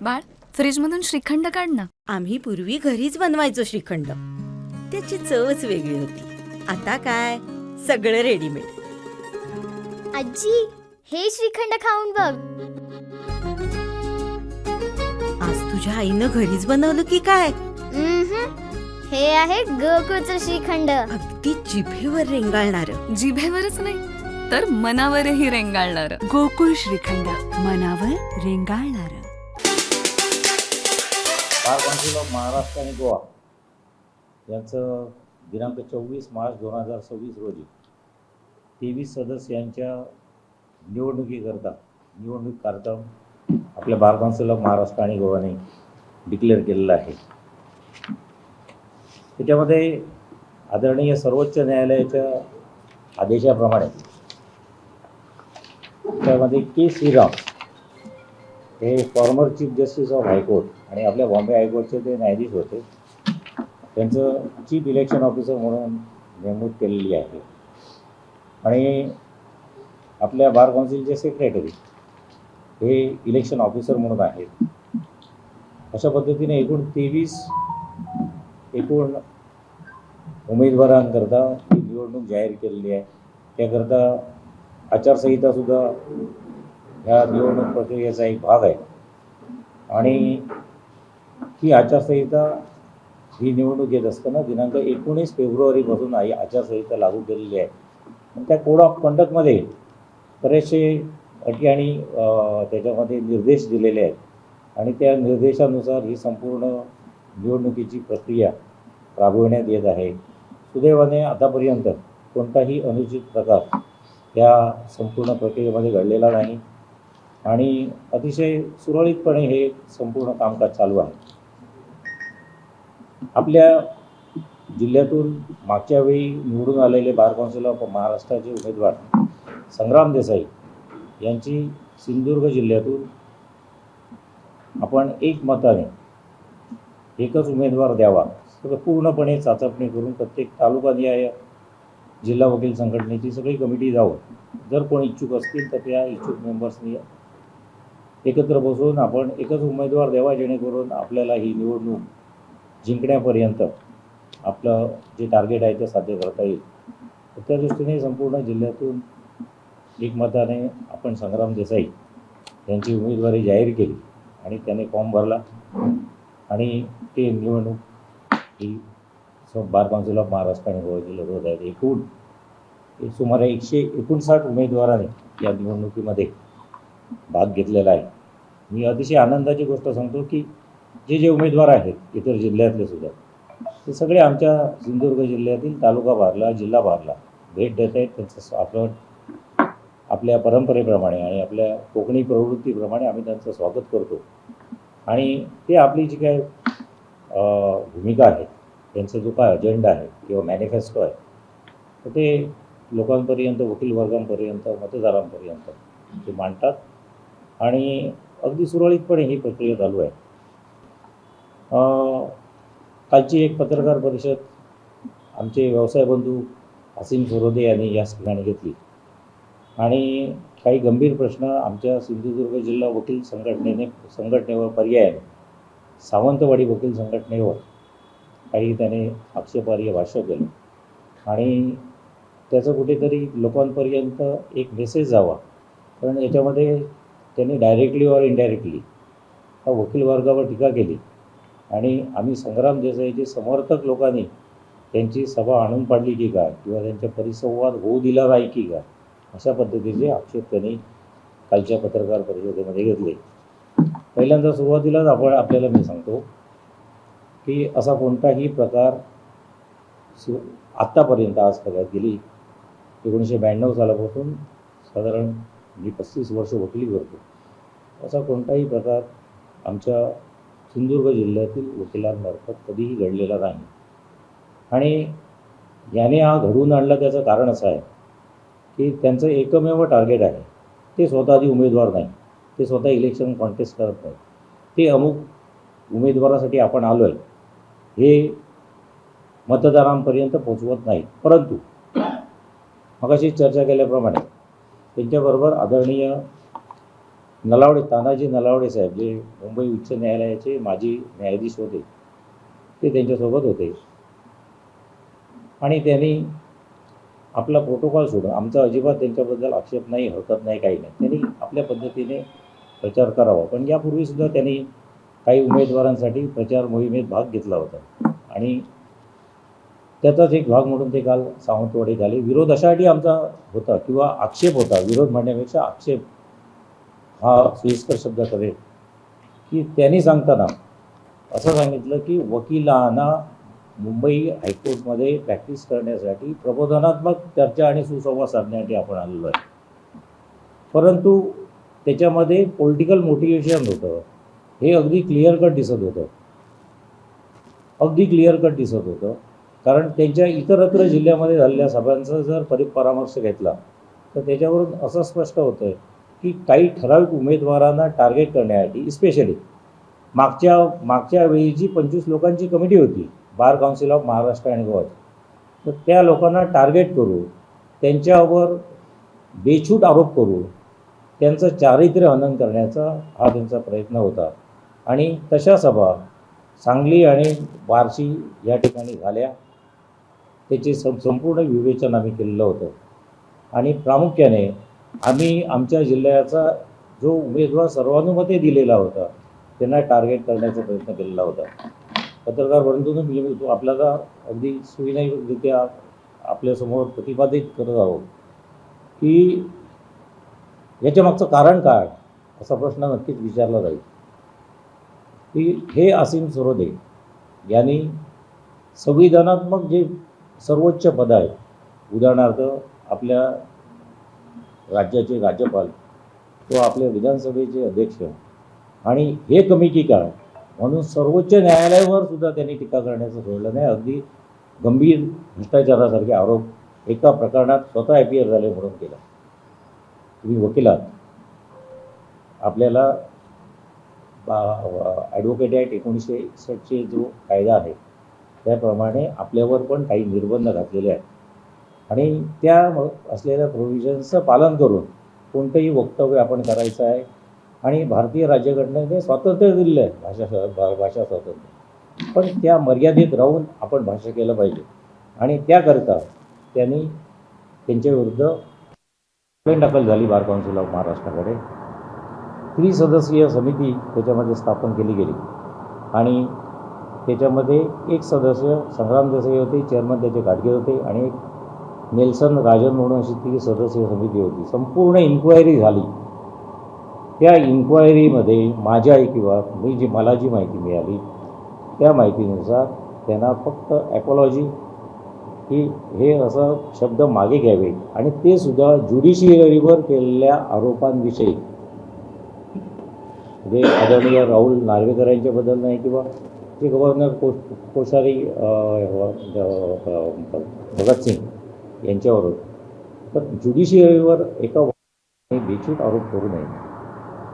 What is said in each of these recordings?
बाळ, फ्रीजमधून श्रीखंड काढ ना. आम्ही पूर्वी घरीच बनवायचो श्रीखंड. त्याची चवच वेगळी होती. आता काय सगळं रेडीमेड. आजी, हे श्रीखंड खाऊन बघ. आज तुझ्या आईनं घरीच बनवलं की काय? हे आहे गोकुळचं श्रीखंड. अगदी जिभेवर रेंगाळणार. जिभेवरच नाही तर मनावरही रेंगाळणार. गोकुळ श्रीखंड, मनावर रेंगाळणार. बार काउन्सिल ऑफ महाराष्ट्र आणि गोवा यांचं दिनांक 24 मार्च 2026 रोजी 23 सदस्यांच्या निवडणुकीकरता निवडणूक कार्यक्रम आपल्या बार काउन्सिल ऑफ महाराष्ट्र आणि गोवाने डिक्लेअर केलेला आहे. त्याच्यामध्ये आदरणीय सर्वोच्च न्यायालयाच्या आदेशाप्रमाणे त्यामध्ये के श्रीराम हे former chief justice of high court आणि आपल्या बॉम्बे हायकोर्टचे ते न्यायाधीश होते. त्यांचं चीफ इलेक्शन ऑफिसर म्हणून नेमणूक केलेली आहे. आणि आपल्या बार काउन्सिलचे सेक्रेटरी हे इलेक्शन ऑफिसर म्हणून आहेत. अशा पद्धतीने एकूण 23 उमेदवारांकरता ही निवडणूक जाहीर केलेली आहे. त्याकरता आचारसंहितासुद्धा ह्या निवडणूक प्रक्रियेचा एक भाग आहे. आणि ही आचारसंहिता ही निवडणूक येत असताना दिनांक 19 फेब्रुवारीपासून ही आचारसंहिता लागू केलेली आहे. आणि त्या कोड ऑफ कंडक्टमध्ये बरेचसे अटी आणि त्याच्यामध्ये निर्देश दिलेले आहेत. आणि त्या निर्देशानुसार ही संपूर्ण निवडणुकीची प्रक्रिया राबविण्यात येत आहे. सुदैवाने आतापर्यंत कोणताही अनुचित प्रकार या संपूर्ण प्रक्रियेमध्ये घडलेला नाही आणि अतिशय सुरळीतपणे हे संपूर्ण कामकाज चालू आहे. आपल्या जिल्ह्यातून मागच्या वेळी निवडून आलेले बार काउन्सिल ऑफ महाराष्ट्राचे उमेदवार संग्राम देसाई यांची सिंधुदुर्ग जिल्ह्यातून आपण एक मताने एकच उमेदवार द्यावा सगळं पूर्णपणे चाचपणी करून प्रत्येक तालुकानिहाय जिल्हा वकील संघटनेची सगळी कमिटी जाऊन जर कोणी इच्छुक असतील तर त्या इच्छुक मेंबर्सनी एकत्र बसून आपण एकच उमेदवार द्यावा जेणेकरून आपल्याला ही निवडणूक जिंकण्यापर्यंत आपलं जे टार्गेट आहे ते साध्य करता येईल. तर त्या दृष्टीने संपूर्ण जिल्ह्यातून एकमताने आपण संग्राम देसाई यांची उमेदवारी जाहीर केली आणि त्याने फॉर्म भरला आणि ते निवडणूक ही बार काउन्सिल ऑफ महाराष्ट्र आणि गोवा जिल्ह्यात होत आहेत. एकूण सुमारे 159 उमेदवारांनी या निवडणुकीमध्ये भाग घेतलेला आहे. मी अतिशय आनंदाची गोष्ट सांगतो की जे उमेदवार आहेत इतर जिल्ह्यातले सुद्धा ते सगळे आमच्या सिंधुदुर्ग जिल्ह्यातील तालुका भारला जिल्हा भारला भेट देत आहेत. त्यांचं आपल्या परंपरेप्रमाणे आणि आपल्या कोकणी प्रवृत्तीप्रमाणे आम्ही त्यांचं स्वागत करतो. आणि ते आपली जी काय भूमिका आहे त्यांचा जो काय अजेंडा आहे किंवा मॅनिफेस्टो आहे तर ते लोकांपर्यंत वकील वर्गांपर्यंत मतदारांपर्यंत ते मांडतात आणि अगदी सुरळीतपणे ही प्रक्रिया चालू आहे. कालची एक पत्रकार परिषद आमचे व्यवसाय बंधू असीम सरोदे यांनी या ठिकाणी घेतली आणि काही गंभीर प्रश्न आमच्या सिंधुदुर्ग जिल्हा वकील संघटनेवर पर्यायाने सावंतवाडी वकील संघटनेवर काही त्याने आक्षेपार्ह भाष्य केलं आणि त्याचं कुठेतरी लोकांपर्यंत एक मेसेज जावा. कारण याच्यामध्ये त्यांनी डायरेक्टली और इनडायरेक्टली हा वकील वर्गावर टीका केली आणि आम्ही संग्राम देसाईचे समर्थक लोकांनी त्यांची सभा आणून पाडली की काय किंवा त्यांच्या परिसंवाद होऊ दिला नाही की काय अशा पद्धतीचे आक्षेप त्यांनी कालच्या पत्रकार परिषदेमध्ये घेतले. पहिल्यांदा सुरुवातीलाच आपल्याला मी सांगतो की असा कोणताही प्रकार आत्तापर्यंत आज सगळ्यात गेली 1992 सालापासून साधारण मी 35 वर्ष वकिली करतो. असा कोणताही प्रकार आमच्या सिंधुदुर्ग जिल्ह्यातील वकिलांमार्फत कधीही घडलेला नाही. आणि याने हा घडवून आणला त्याचं कारण असं आहे की त्यांचं एकमेव टार्गेट आहे ते स्वतः आधी उमेदवार नाही, ते स्वतः इलेक्शन कॉन्टेस्ट करत नाही, ते अमुक उमेदवारासाठी आपण आलो आहे हे मतदारांपर्यंत पोचवत नाही. परंतु मगाशी चर्चा केल्याप्रमाणे त्यांच्याबरोबर आदरणीय नलावडे तानाजी नलावडे साहेब जे मुंबई उच्च न्यायालयाचे माजी न्यायाधीश होते ते त्यांच्यासोबत होते आणि त्यांनी आपला प्रोटोकॉल सोडून, आमचा अजिबात त्यांच्याबद्दल आक्षेप नाही, हरकत नाही, काही नाही, त्यांनी आपल्या पद्धतीने प्रचार करावा. पण यापूर्वीसुद्धा त्यांनी काही उमेदवारांसाठी प्रचार मोहिमेत भाग घेतला होता आणि त्याचाच एक भाग म्हणून ते काल सावंतवाडीत आले. विरोध अशासाठी आमचा होता किंवा आक्षेप होता, विरोध म्हणण्यापेक्षा आक्षेप हा सोयीस्कर शब्द करेल, की त्यांनी सांगताना असं सांगितलं की वकिलांना मुंबई हायकोर्टमध्ये प्रॅक्टिस करण्यासाठी प्रबोधनात्मक चर्चा आणि सुसंवाद साधण्यासाठी आपण आलेलो आहे. परंतु त्याच्यामध्ये पॉलिटिकल मोटिवेशन होतं, हे अगदी क्लिअर कट दिसत होतं. कारण त्यांच्या इतरत्र जिल्ह्यामध्ये झालेल्या सभांचा जर परामर्श घेतला तर त्याच्यावरून असं स्पष्ट होतं की काही ठराविक उमेदवारांना टार्गेट करण्यासाठी, स्पेशली मागच्या वेळीची 25 लोकांची कमिटी होती बार काउन्सिल ऑफ महाराष्ट्र आणि गोवा, तर त्या लोकांना टार्गेट करू, त्यांच्यावर बेछूट आरोप करू, त्यांचं चारित्र्य हनन करण्याचा हा त्यांचा प्रयत्न होता. आणि तशा सभा सांगली आणि बार्शी या ठिकाणी झाल्या. त्याचे संपूर्ण विवेचन आम्ही केलेलं होतं आणि प्रामुख्याने आम्ही आमच्या जिल्ह्याचा जो उमेदवार सर्वानुमते दिलेला होता त्यांना टार्गेट करण्याचा प्रयत्न केलेला होता. पत्रकार बंधूंनो, मी आपल्याला अगदी सुविधारित्या आपल्यासमोर प्रतिपादित करत आहोत की याच्यामागचं कारण काय, असा प्रश्न नक्कीच विचारला जाईल. की हे असीम सरोदे यांनी संविधानात्मक जे सर्वोच्च पद आहे, उदाहरणार्थ आपल्या राज्याचे राज्यपाल किंवा आपल्या विधानसभेचे अध्यक्ष, आणि हे कमी की काय म्हणून सर्वोच्च न्यायालयावर सुद्धा त्यांनी टीका करण्याचं सोडलं नाही. अगदी गंभीर भ्रष्टाचारासारखे आरोप एका प्रकरणात स्वतः IPS झाले म्हणून केला. तुम्ही वकिलात, आपल्याला ॲडव्होकेट ॲक्ट 1961 जो कायदा आहे त्याप्रमाणे आपल्यावर पण काही निर्बंध घातलेले आहेत आणि त्या असलेल्या प्रोव्हिजन्सचं पालन करून कोणतंही वक्तव्य आपण करायचं आहे. आणि भारतीय राज्यघटनेने स्वातंत्र्य दिलेलं आहे, भाषा स्वातंत्र्य, पण त्या मर्यादित राहून आपण भाष्य केलं पाहिजे. आणि त्याकरिता त्यांनी त्यांच्याविरुद्ध कंप्लेंट दाखल झाली बार काउन्सिल ऑफ महाराष्ट्राकडे. 3 सदस्यीय समिती त्याच्यामध्ये स्थापन केली गेली आणि त्याच्यामध्ये एक सदस्य संग्राम देसाई होते, चेअरमन त्याचे गाडगे होते, आणि एक नेल्सन राजन म्हणून अशी 3 सदस्यीय समिती होती. संपूर्ण इन्क्वायरी झाली. त्या इन्क्वायरीमध्ये माझ्या ऐकिवात मला जी माहिती मिळाली त्या माहितीनुसार त्यांना फक्त ॲपॉलॉजी की हे असं शब्द मागे घ्यावे आणि ते सुद्धा ज्युडिशियरीवर केलेल्या आरोपांविषयी, म्हणजे आदरणीय राहुल नार्वेकर यांच्याबद्दल नाही किंवा ते गव्हर्नर कोश्यारी भगतसिंग यांच्यावर, तर ज्युडिशियरीवर एका बेछूट आरोप करू नये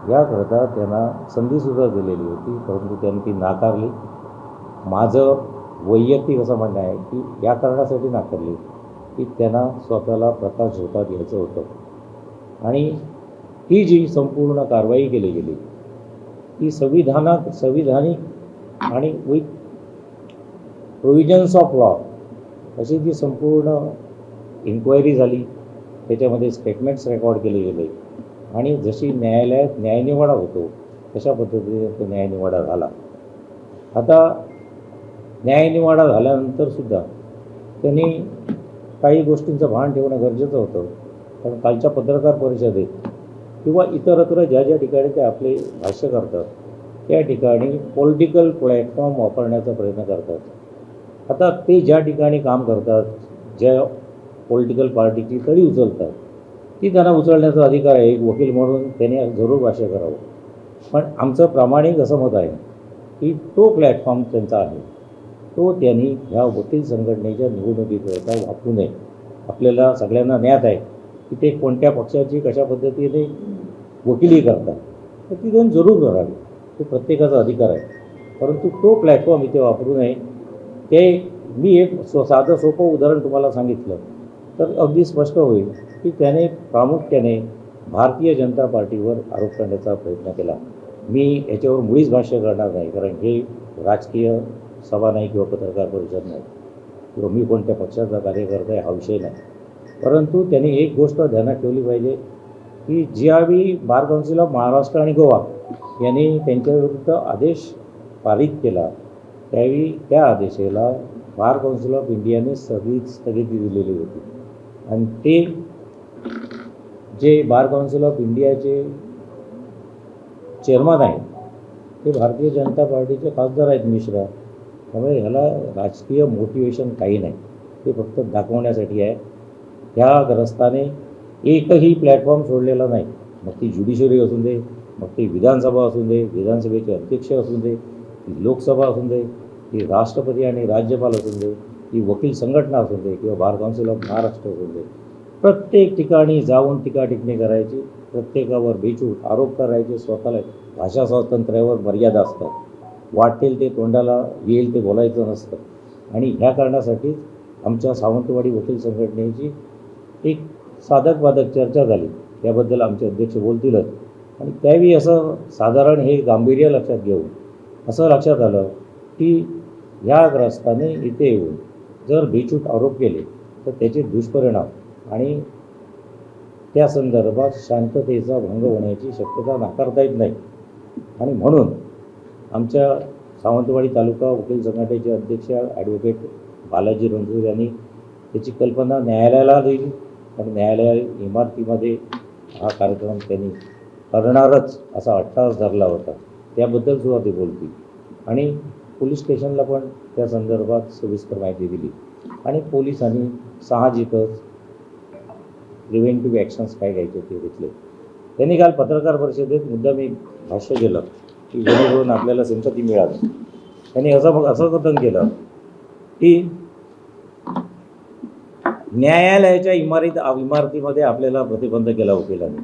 याकरता त्यांना संधीसुद्धा दिलेली होती, परंतु त्यांनी ती नाकारली. माझं वैयक्तिक असं म्हणणं आहे की या कारणासाठी नाकारली की त्यांना स्वतःला प्रकाश झोतात यायचं होतं. आणि ही जी संपूर्ण कारवाई केली गेली ती संविधानिक आणि विथ प्रोव्हिजन्स ऑफ लॉ अशी जी संपूर्ण इन्क्वायरी झाली, त्याच्यामध्ये स्टेटमेंट्स रेकॉर्ड केले गेले आणि जशी न्यायालयात न्यायनिवाडा होतो तशा पद्धतीने तो न्यायनिवाडा झाला. आता न्यायनिवाडा झाल्यानंतरसुद्धा त्यांनी काही गोष्टींचं भान ठेवणं गरजेचं होतं. कारण कालच्या पत्रकार परिषदेत किंवा इतरत्र ज्या ज्या ठिकाणी ते आपले भाष्य करतात त्या ठिकाणी पॉलिटिकल प्लॅटफॉर्म वापरण्याचा प्रयत्न करतात. आता ते ज्या ठिकाणी काम करतात, ज्या पॉलिटिकल पार्टीची तडी उचलतात ती त्यांना उचलण्याचा अधिकार आहे. एक वकील म्हणून त्याने जरूर भाष्य करावं. पण आमचं प्रामाणिक असं मत आहे की तो प्लॅटफॉर्म त्यांचा आहे तो त्यांनी ह्या वकील संघटनेच्या निवडणुकीकरता वापरू नये. आपल्याला सगळ्यांना ज्ञात आहे की ते कोणत्या पक्षाची कशा पद्धतीने वकिली करतात, तर ती त्यांनी जरूर करावी, तो प्रत्येकाचा अधिकार आहे. परंतु तो प्लॅटफॉर्म इथे वापरू नये. ते मी एक साधं सोपं उदाहरण तुम्हाला सांगितलं तर अगदी स्पष्ट होईल की त्याने प्रामुख्याने भारतीय जनता पार्टीवर आरोप करण्याचा प्रयत्न केला. मी याच्यावर मुळीच भाष्य करणार नाही, कारण हे राजकीय सभा नाही किंवा पत्रकार परिषद नाही किंवा मी कोणत्या पक्षाचा कार्यकर्ता आहे हा विषय नाही. परंतु त्यांनी एक गोष्ट ध्यानात ठेवली पाहिजे की ज्यावेळी बार काउन्सिल ऑफ महाराष्ट्र आणि गोवा यांनी त्यांच्याविरुद्ध आदेश पारित केला त्यावेळी त्या आदेशाला बार काउन्सिल ऑफ इंडियाने स्थगिती दिलेली होती. आणि ते जे बार काउन्सिल ऑफ इंडियाचे चेअरमन आहेत ते भारतीय जनता पार्टीचे खासदार आहेत मिश्रा. त्यामुळे ह्याला राजकीय मोटिवेशन काही नाही, ते फक्त दाखवण्यासाठी आहे. त्या ग्रस्ताने एकही प्लॅटफॉर्म सोडलेला नाही, मग ती ज्युडिशरी असून दे, मग ती विधानसभा असून दे, विधानसभेचे अध्यक्ष असून दे, ती लोकसभा असून दे, ती राष्ट्रपती आणि राज्यपाल असून दे, ती वकील संघटना असून दे किंवा बार काउन्सिल ऑफ महाराष्ट्र असून दे. प्रत्येक ठिकाणी जाऊन टीका टिप्पणी करायची, प्रत्येकावर बेचूक आरोप करायचे. स्वतःला भाषा स्वातंत्र्यावर मर्यादा असतात, वाटेल ते तोंडाला येईल ते बोलायचं नसतं. आणि ह्या कारणासाठी आमच्या सावंतवाडी वकील संघटनेची एक साधक बाधक चर्चा झाली, त्याबद्दल आमचे अध्यक्ष बोलतीलच. आणि त्यावेळी असं साधारण हे गांभीर्य लक्षात घेऊन असं लक्षात आलं की ह्या ग्रस्ताने इथे येऊन जर बेचूक आरोप केले तर त्याचे दुष्परिणाम आणि त्या संदर्भात शांततेचा भंग होण्याची शक्यता नाकारता येत नाही. आणि म्हणून आमच्या सावंतवाडी तालुका वकील संघटनेचे अध्यक्ष ॲडव्होकेट बालाजी रणजूर यांनी त्याची कल्पना न्यायालयाला दिली आणि न्यायालय इमारतीमध्ये हा कार्यक्रम त्यांनी करणारच असा अट्टास धरला होता. त्याबद्दल सुद्धा ते बोलतील आणि पोलीस स्टेशनला पण त्या संदर्भात सविस्तर माहिती दिली. आणि पोलिसांनी साहजिकच प्रिव्हेंटिव्ह ॲक्शन्स काय घ्यायचे ते घेतले. त्यांनी काल पत्रकार परिषदेत मुद्दाम एक भाष्य केलं की जेणेकरून आपल्याला सिंपती मिळावी. त्यांनी असं कथन केलं की न्यायालयाच्या इमारतीमध्ये आपल्याला प्रतिबंध केला वकिलांनी.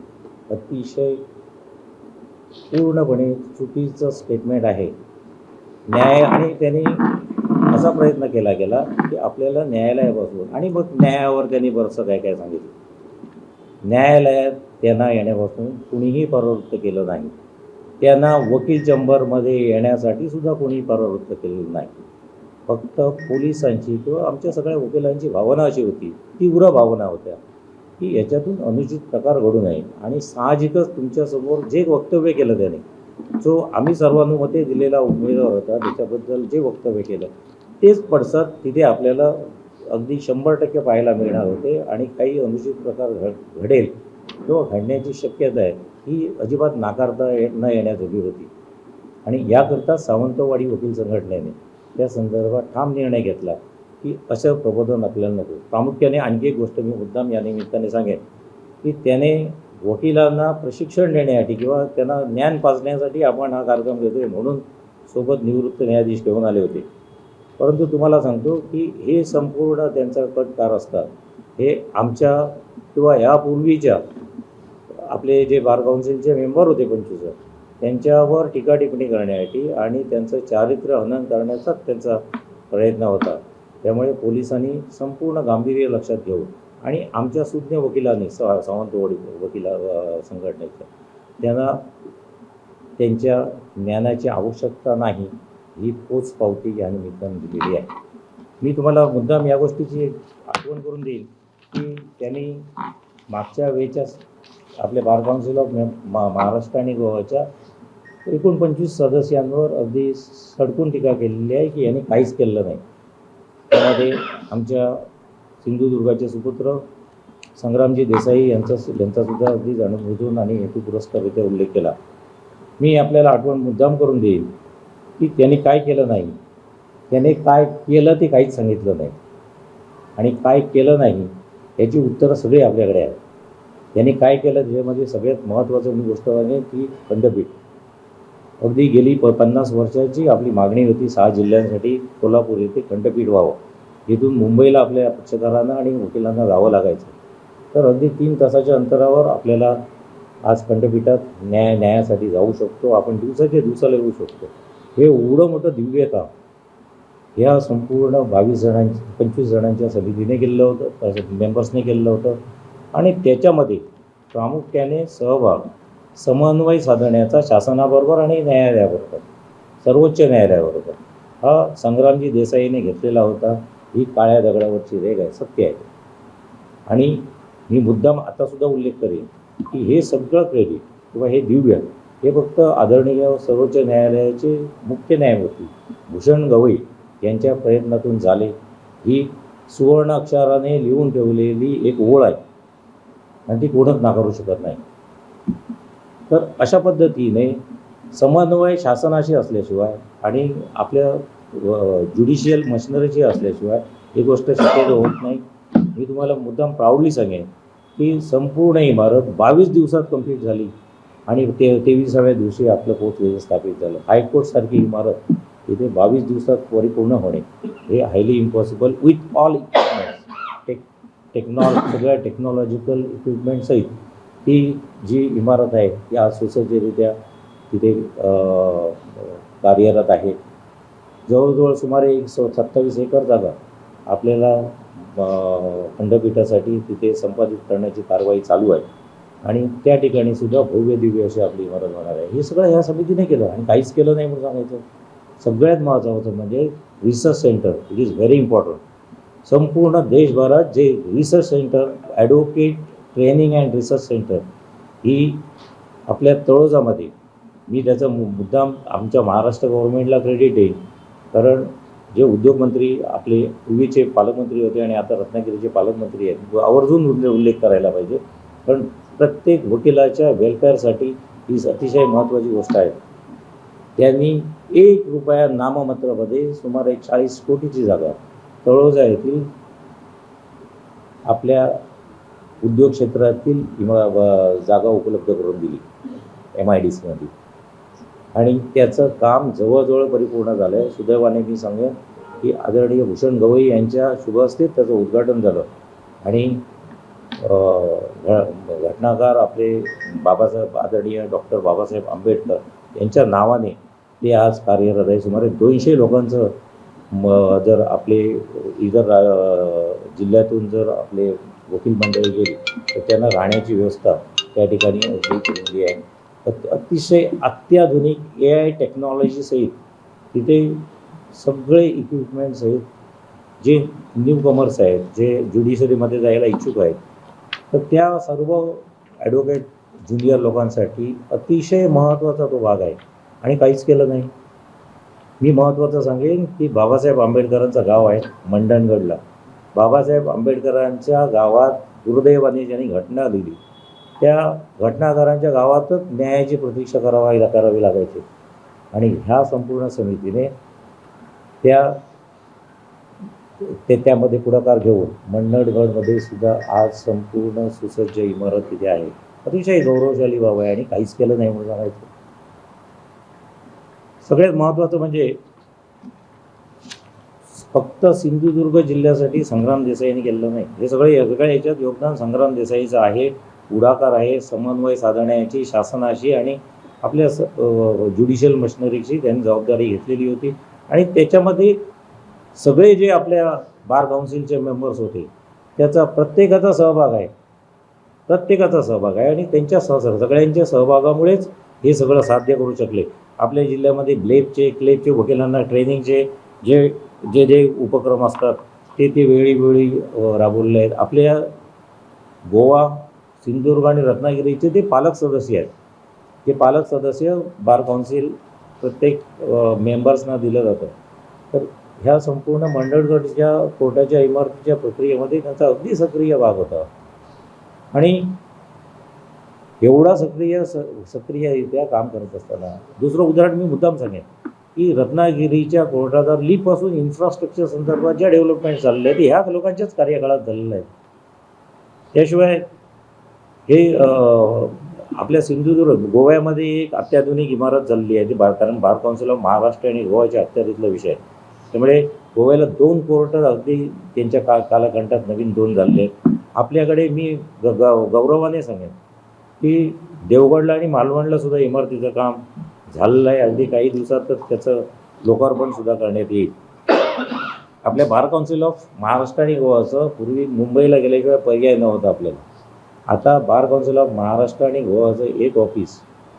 अतिशय पूर्णपणे चुकीचं स्टेटमेंट आहे. आणि त्यांनी असा प्रयत्न केला गेला की आपल्याला न्यायालयापासून आणि मग न्यायावर त्यांनी बरंचसं काय काय सांगितलं. न्यायालयात त्यांना येण्यापासून कुणीही परावृत्त केलं नाही. त्यांना वकील चेंबरमध्ये येण्यासाठी सुद्धा कोणी परावृत्त केलेलं नाही. फक्त पोलिसांची किंवा आमच्या सगळ्या वकिलांची भावना अशी होती, तीव्र भावना होत्या की याच्यातून अनुचित प्रकार घडू नये. आणि साहजिकच तुमच्यासमोर जे वक्तव्य केलं त्याने, जो आम्ही सर्वानुमते दिलेला उमेदवार होता त्याच्याबद्दल जे वक्तव्य केलं तेच पडसाद तिथे आपल्याला अगदी 100% पाहायला मिळणार होते. आणि काही अनुचित प्रकार घडेल किंवा घडण्याची शक्यता आहे ही अजिबात नाकारता न येण्याजोगी होती. आणि याकरता सावंतवाडी वकील संघटनेने त्या संदर्भात ठाम निर्णय घेतला की असं प्रबोधन आपल्याला नको. प्रामुख्याने आणखी एक गोष्ट मी मुद्दाम या निमित्ताने सांगेन की त्याने वकिलांना प्रशिक्षण देण्यासाठी किंवा त्यांना ज्ञान पाजण्यासाठी आपण हा कार्यक्रम घेतोय म्हणून सोबत निवृत्त न्यायाधीश घेऊन आले होते. परंतु तुम्हाला सांगतो की हे संपूर्ण त्यांचा कट कारस्थान हे आमच्या किंवा यापूर्वीच्या आपले जे बार काउन्सिलचे मेंबर होते 25 त्यांच्यावर टीका टिप्पणी करण्यासाठी आणि त्यांचं चारित्र्य हनन करण्याचाच त्यांचा प्रयत्न होता. त्यामुळे पोलिसांनी संपूर्ण गांभीर्य लक्षात घेऊन आणि आमच्या सुज्ञ वकिलांनी सावंतवाडी वकील संघटनेच्या त्यांना त्यांच्या ज्ञानाची आवश्यकता नाही ही पोचपावती या निमित्ताने दिलेली आहे. मी तुम्हाला मुद्दाम या गोष्टीची एक आठवण करून देईल की त्यांनी मागच्या वेळेच्या आपल्या बार काउन्सिल ऑफ महाराष्ट्र आणि गोवाच्या 49 सदस्यांवर अगदी सडकून टीका केलेली आहे की यांनी काहीच केलं नाही. त्यामध्ये आमच्या सिंधुदुर्गाचे सुपुत्र संग्रामजी देसाई यांचासुद्धा अगदी जाणून आणि हेतुपुरस्कार इथे उल्लेख केला. मी आपल्याला आठवण मुद्दाम करून देईल की त्यांनी काय केलं नाही, त्याने काय केलं ते काहीच सांगितलं नाही. आणि काय केलं नाही याची उत्तरं सगळी आपल्याकडे आहेत. त्यांनी काय केलं त्याच्यामध्ये सगळ्यात महत्त्वाचं गोष्ट आहे की खंडपीठ. अगदी गेली 50 वर्षाची आपली मागणी होती 6 जिल्ह्यांसाठी कोल्हापूर येथे खंडपीठ व्हावं. इथून मुंबईला आपल्या पक्षकारांना आणि वकिलांना जावं लागायचं. तर अगदी 3 तासाच्या अंतरावर आपल्याला आज खंडपीठात न्यायासाठी जाऊ शकतो. आपण दिवसाच्या दिवसाला येऊ शकतो. हे एवढं मोठं दिव्य काम ह्या संपूर्ण 25 जणांच्या समितीने केलेलं होतं, मेंबर्सने केलेलं होतं. आणि त्याच्यामध्ये प्रामुख्याने सहभाग समन्वय साधण्याचा शासनाबरोबर आणि न्यायालयाबरोबर, सर्वोच्च न्यायालयाबरोबर हा संग्रामजी देसाईने घेतलेला होता. ही काळ्या दगडावरची रेघ आहे, सत्य आहे. आणि मी मुद्दाम आतासुद्धा उल्लेख करेन की हे सगळं क्रेडिट किंवा हे दिव्य हे फक्त आदरणीय सर्वोच्च न्यायालयाचे मुख्य न्यायमूर्ती भूषण गवई यांच्या प्रयत्नातून झाले. ही सुवर्ण अक्षराने लिहून ठेवलेली एक ओळ आहे आणि ती कोणच नाकारू शकत नाही. तर अशा पद्धतीने समन्वय शासनाशी असल्याशिवाय आणि आपल्या ज्युडिशियल मशिनरीची असल्याशिवाय ही गोष्ट शक्य होत नाही. मी तुम्हाला मुद्दाम प्राऊडली सांगेन की संपूर्ण इमारत 22 दिवसात कंप्लीट झाली आणि 23व्या दिवशी आपलं कोर्ट व्यवस्थापित झालं. हायकोर्टसारखी इमारत इथे 22 दिवसात परिपूर्ण होणे हे highly impossible with all equipments सगळ्या टेक्नॉलॉजिकल इक्विपमेंटसहित ही जी इमारत आहे ती आज सुसज्जरित्या तिथे कार्यरत आहे. जवळजवळ सुमारे 27 एकर जागा आपल्याला खंडपीठासाठी तिथे संपादित करण्याची कारवाई चालू आहे आणि त्या ठिकाणी सुद्धा भव्य दिव्य अशी आपली इमारत होणार आहे. हे सगळं ह्या समितीने केलं आणि काहीच केलं नाही म्हणून सांगायचं. सगळ्यात महत्त्वाचं म्हणजे research centre, it is very important. संपूर्ण देशभरात जे research centre, advocate training and research centre ही आपल्या तळोजामध्ये, मी त्याचा मुद्दाम आमच्या महाराष्ट्र गव्हर्नमेंटला क्रेडिट देईन. कारण जे उद्योगमंत्री आपले पूर्वीचे पालकमंत्री होते आणि आता रत्नागिरीचे पालकमंत्री आहेत, आवर्जून उल्लेख करायला पाहिजे. कारण प्रत्येक वकिलाच्या वेलफेअरसाठी ही अतिशय महत्त्वाची गोष्ट आहे. त्यांनी 1 रुपया नाममात्रमध्ये सुमारे 40 कोटीची जागा तळोजा येथील आपल्या उद्योग क्षेत्रातील जागा उपलब्ध करून दिली MIDCमध्ये आणि त्याचं काम जवळजवळ परिपूर्ण झालं आहे. सुदैवाने मी सांगेन की आदरणीय भूषण गवई यांच्या शुभ हस्ते त्याचं उद्घाटन झालं आणि घटनाकार आपले बाबासाहेब आदरणीय डॉक्टर बाबासाहेब आंबेडकर यांच्या नावाने ते आज कार्यरत आहे. सुमारे 200 लोकांचं जर आपले इतर जिल्ह्यातून जर आपले वकील मंडळी गेली तर त्यांना राहण्याची व्यवस्था त्या ठिकाणी केलेली आहे. अतिशय अत्याधुनिक AI टेक्नॉलॉजीसहित तिथे सगळे इक्विपमेंट्स आहेत. जे न्यू कमर्स आहेत, जे ज्युडिशरीमध्ये जायला इच्छुक आहेत, तर त्या सर्व ॲडव्होकेट ज्युनियर लोकांसाठी अतिशय महत्त्वाचा तो भाग आहे आणि काहीच केलं नाही. मी महत्त्वाचं सांगेन की बाबासाहेब आंबेडकरांचं गाव आहे मंडणगडला. बाबासाहेब आंबेडकरांच्या गावात दुर्दैवाने ज्यांनी घटना लिहिली त्या घटनाकारांच्या गावातच न्यायाची प्रतीक्षा करावी लागायची आणि ह्या संपूर्ण समितीने त्यामध्ये पुढाकार घेऊन मंडणगडमध्ये सुद्धा आज संपूर्ण सुसज्ज इमारत तिथे आहे. अतिशय गौरवशाली बाब आहे आणि काहीच केलं नाही म्हणून सांगायचं. सगळ्यात महत्त्वाचं म्हणजे फक्त सिंधुदुर्ग जिल्ह्यासाठी संग्राम देसाईंनी केलेलं नाही. हे सगळ्या याच्यात योगदान संग्राम देसाईचं आहे. पुढाकार आहे समन्वय साधण्याची शासनाशी आणि आपल्या ज्युडिशियल मशिनरीची त्यांनी जबाबदारी घेतलेली होती आणि त्याच्यामध्ये सगळे जे आपल्या बार काउन्सिलचे मेंबर्स होते त्याचा प्रत्येकाचा सहभाग आहे आणि त्यांच्या सगळ्यांच्या सहभागामुळेच हे सगळं साध्य करू शकले. आपल्या जिल्ह्यामध्ये क्लेबचे वकिलांना ट्रेनिंगचे जे उपक्रम असतात ते वेळोवेळी राबवले आहेत. आपल्या गोवा, सिंधुदुर्ग आणि रत्नागिरीचे ते पालक सदस्य आहेत. ते पालक सदस्य बार काउन्सिल प्रत्येक मेंबर्सना दिलं जातं. तर ह्या संपूर्ण मंडळगडच्या कोर्टाच्या इमारतीच्या प्रक्रियेमध्ये त्यांचा अगदी सक्रिय भाग होता आणि एवढा सक्रियरित्या काम करत असताना दुसरं उदाहरण मी मुद्दाम सांगेन की रत्नागिरीच्या कोर्टात लीपासून इन्फ्रास्ट्रक्चर संदर्भात ज्या डेव्हलपमेंट झालेल्या आहेत ह्या लोकांच्याच कार्यकाळात झालेल्या आहेत. त्याशिवाय हे आपल्या सिंधुदुर्ग गोव्यामध्ये एक अत्याधुनिक इमारत झालेली आहे. कारण बार काउन्सिल ऑफ महाराष्ट्र आणि गोव्याच्या अखत्यारीतला विषय आहे. त्यामुळे गोव्याला 2 कोर्ट अगदी त्यांच्या कालखंडात नवीन 2 झालेले आहेत. आपल्याकडे मी गौरवाने सांगेन की देवगडला आणि मालवणला सुद्धा इमारतीचं काम झालेलं आहे. अगदी काही दिवसातच त्याचं लोकार्पण सुद्धा करण्यात येईल. आपल्या बार काउन्सिल ऑफ महाराष्ट्र आणि गोवाचं पूर्वी मुंबईला गेल्याशिवाय पर्याय नव्हता आपल्याला. आता बार काउन्सिल ऑफ महाराष्ट्र आणि गोवाचं एक ऑफिस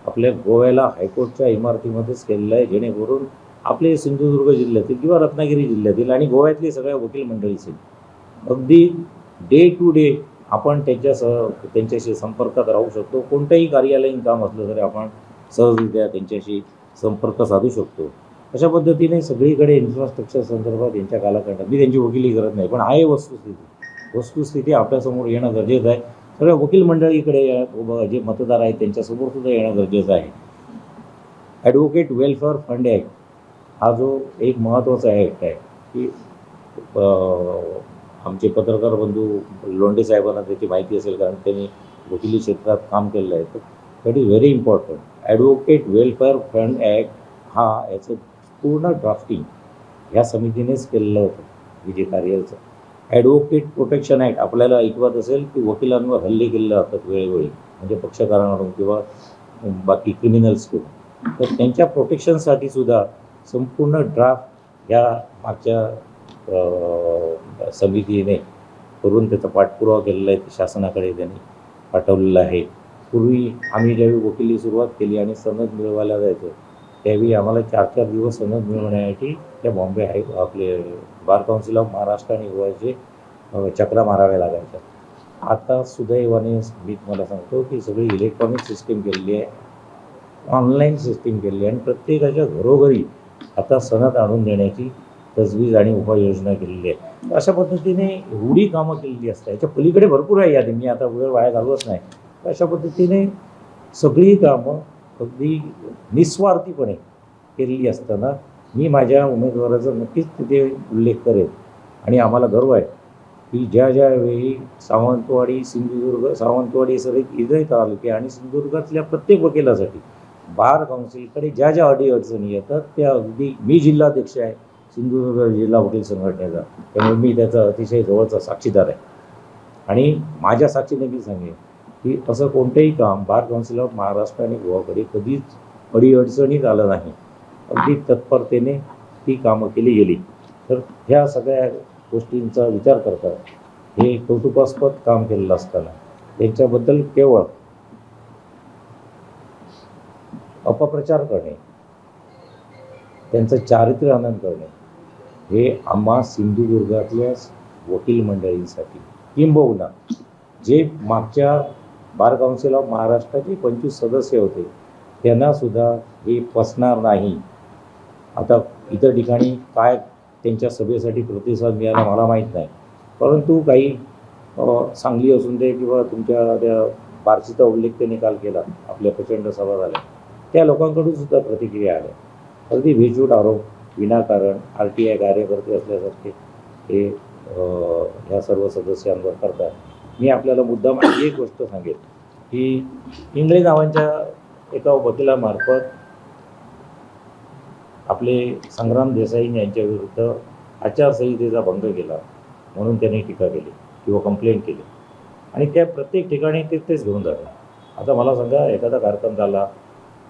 आपल्या गोव्याला हायकोर्टच्या इमारतीमध्येच केलेलं आहे, जेणेकरून आपले सिंधुदुर्ग जिल्ह्यातील किंवा रत्नागिरी जिल्ह्यातील आणि गोव्यातली सगळ्या वकील मंडळीचे अगदी डे टू डे आपण त्यांच्याशी संपर्कात राहू शकतो. कोणतंही कार्यालयीन काम असलं तरी आपण सहजरित्या त्यांच्याशी संपर्क साधू शकतो. अशा पद्धतीने सगळीकडे इन्फ्रास्ट्रक्चर संदर्भात यांच्या कालखंडात मी त्यांची वकिली करत नाही, पण आहे वस्तुस्थिती आपल्यासमोर येणं गरजेचं आहे. सगळ्या वकील मंडळीकडे जे मतदार आहेत त्यांच्यासमोर सुद्धा येणं गरजेचं आहे. ॲडव्होकेट वेलफेअर फंड ॲक्ट हा जो एक महत्त्वाचा ॲक्ट आहे की आमचे पत्रकार बंधू लोंढे साहेबांना त्याची माहिती असेल, कारण त्यांनी वकिली क्षेत्रात काम केलेलं आहे. तर that is very important. Advocate welfare fund act हा याचं पूर्ण ड्राफ्टिंग ह्या समितीनेच केलेलं होतं, हे जे कार्याचं. ॲडव्होकेट प्रोटेक्शन ॲक्ट आपल्याला ऐकवत असेल की वकिलांवर हल्ले केले जातात वेळोवेळी, म्हणजे पक्षकारांकडून किंवा बाकी क्रिमिनल्सकडून. तर त्यांच्या प्रोटेक्शनसाठी सुद्धा संपूर्ण ड्राफ्ट ह्या मागच्या समितीने करून त्याचा पाठपुरावा केलेला आहे. शासनाकडे त्यांनी पाठवलेलं आहे. पूर्वी आम्ही ज्यावेळी वकिली सुरुवात केली आणि सनद मिळवायला जायचो त्यावेळी आम्हाला 4-4 दिवस सनद मिळवण्यासाठी त्या बॉम्बे आपले बार काउन्सिल ऑफ महाराष्ट्र आणि गोव्याचे चक्रा माराव्या लागायच्या. आता सुदैवाने मी तुम्हाला सांगतो की सगळी इलेक्ट्रॉनिक सिस्टीम केलेली आहे, ऑनलाईन सिस्टीम केलेली आहे आणि प्रत्येकाच्या घरोघरी आता सनद आणून देण्याची तजवीज आणि उपाययोजना केलेली आहे. अशा पद्धतीने एवढी कामं केलेली असतात. याच्या पलीकडे भरपूर आहे यादी, मी आता वेळ वाया घालवत नाही. अशा पद्धतीने सगळी कामं अगदी निस्वार्थीपणे केलेली असताना मी माझ्या उमेदवाराचा नक्कीच तिथे उल्लेख करेन. आणि आम्हाला गर्व आहे की ज्यावेळी सावंतवाडी सावंतवाडी सगळे इथे तालुके आणि सिंधुदुर्गातल्या प्रत्येक वकिलासाठी बार काउन्सिलकडे ज्या अडीअडचणी येतात त्या अगदी मी जिल्हाध्यक्ष आहे सिंधुदुर्ग जिल्हा वकील संघटनेचा, त्यामुळे मी त्याचा अतिशय जवळचा साक्षीदार आहे. आणि माझ्या साक्षीने मी सांगेन की असं कोणतंही काम बार काउन्सिल ऑफ महाराष्ट्र आणि गोवाकडे कधीच अडीअडचणीत आलं नाही. अगदी तत्परतेने ती कामं केली गेली. तर ह्या सगळ्या गोष्टींचा विचार करता हे कौतुकास्पद काम केलेलं असताना त्यांच्याबद्दल केवळ अपप्रचार करणे, त्यांचं चारित्र्य आनंद करणे हे आम्हा सिंधुदुर्गातल्या वकील मंडळींसाठी किंबहुना जे मागच्या बार काउन्सिल ऑफ महाराष्ट्राचे 25 सदस्य होते त्यांनासुद्धा हे पसणार नाही. आता इतर ठिकाणी काय त्यांच्या सभेसाठी प्रतिसाद मिळाला मला माहीत नाही, परंतु काही सांगली असून दे किंवा तुमच्या त्या बार्शीचा उल्लेख त्यांनी काल केला, आपल्या प्रचंड सभा झाल्या, त्या लोकांकडून सुद्धा प्रतिक्रिया आल्या. अगदी बेजूट आरोप विनाकारण RTI कार्यकर्ते असल्यासारखे हे ह्या सर्व सदस्यांवर करतात. मी आपल्याला मुद्दाम एक गोष्ट सांगेन की इंगळे नावांच्या एका वकिलामार्फत आपले संग्राम देसाई यांच्या विरुद्ध आचारसंहितेचा भंग केला म्हणून त्यांनी टीका केली किंवा कंप्लेंट केली आणि त्या प्रत्येक ठिकाणी तेच घेऊन जाते. आता मला सांगा, एखादा कार्यक्रम झाला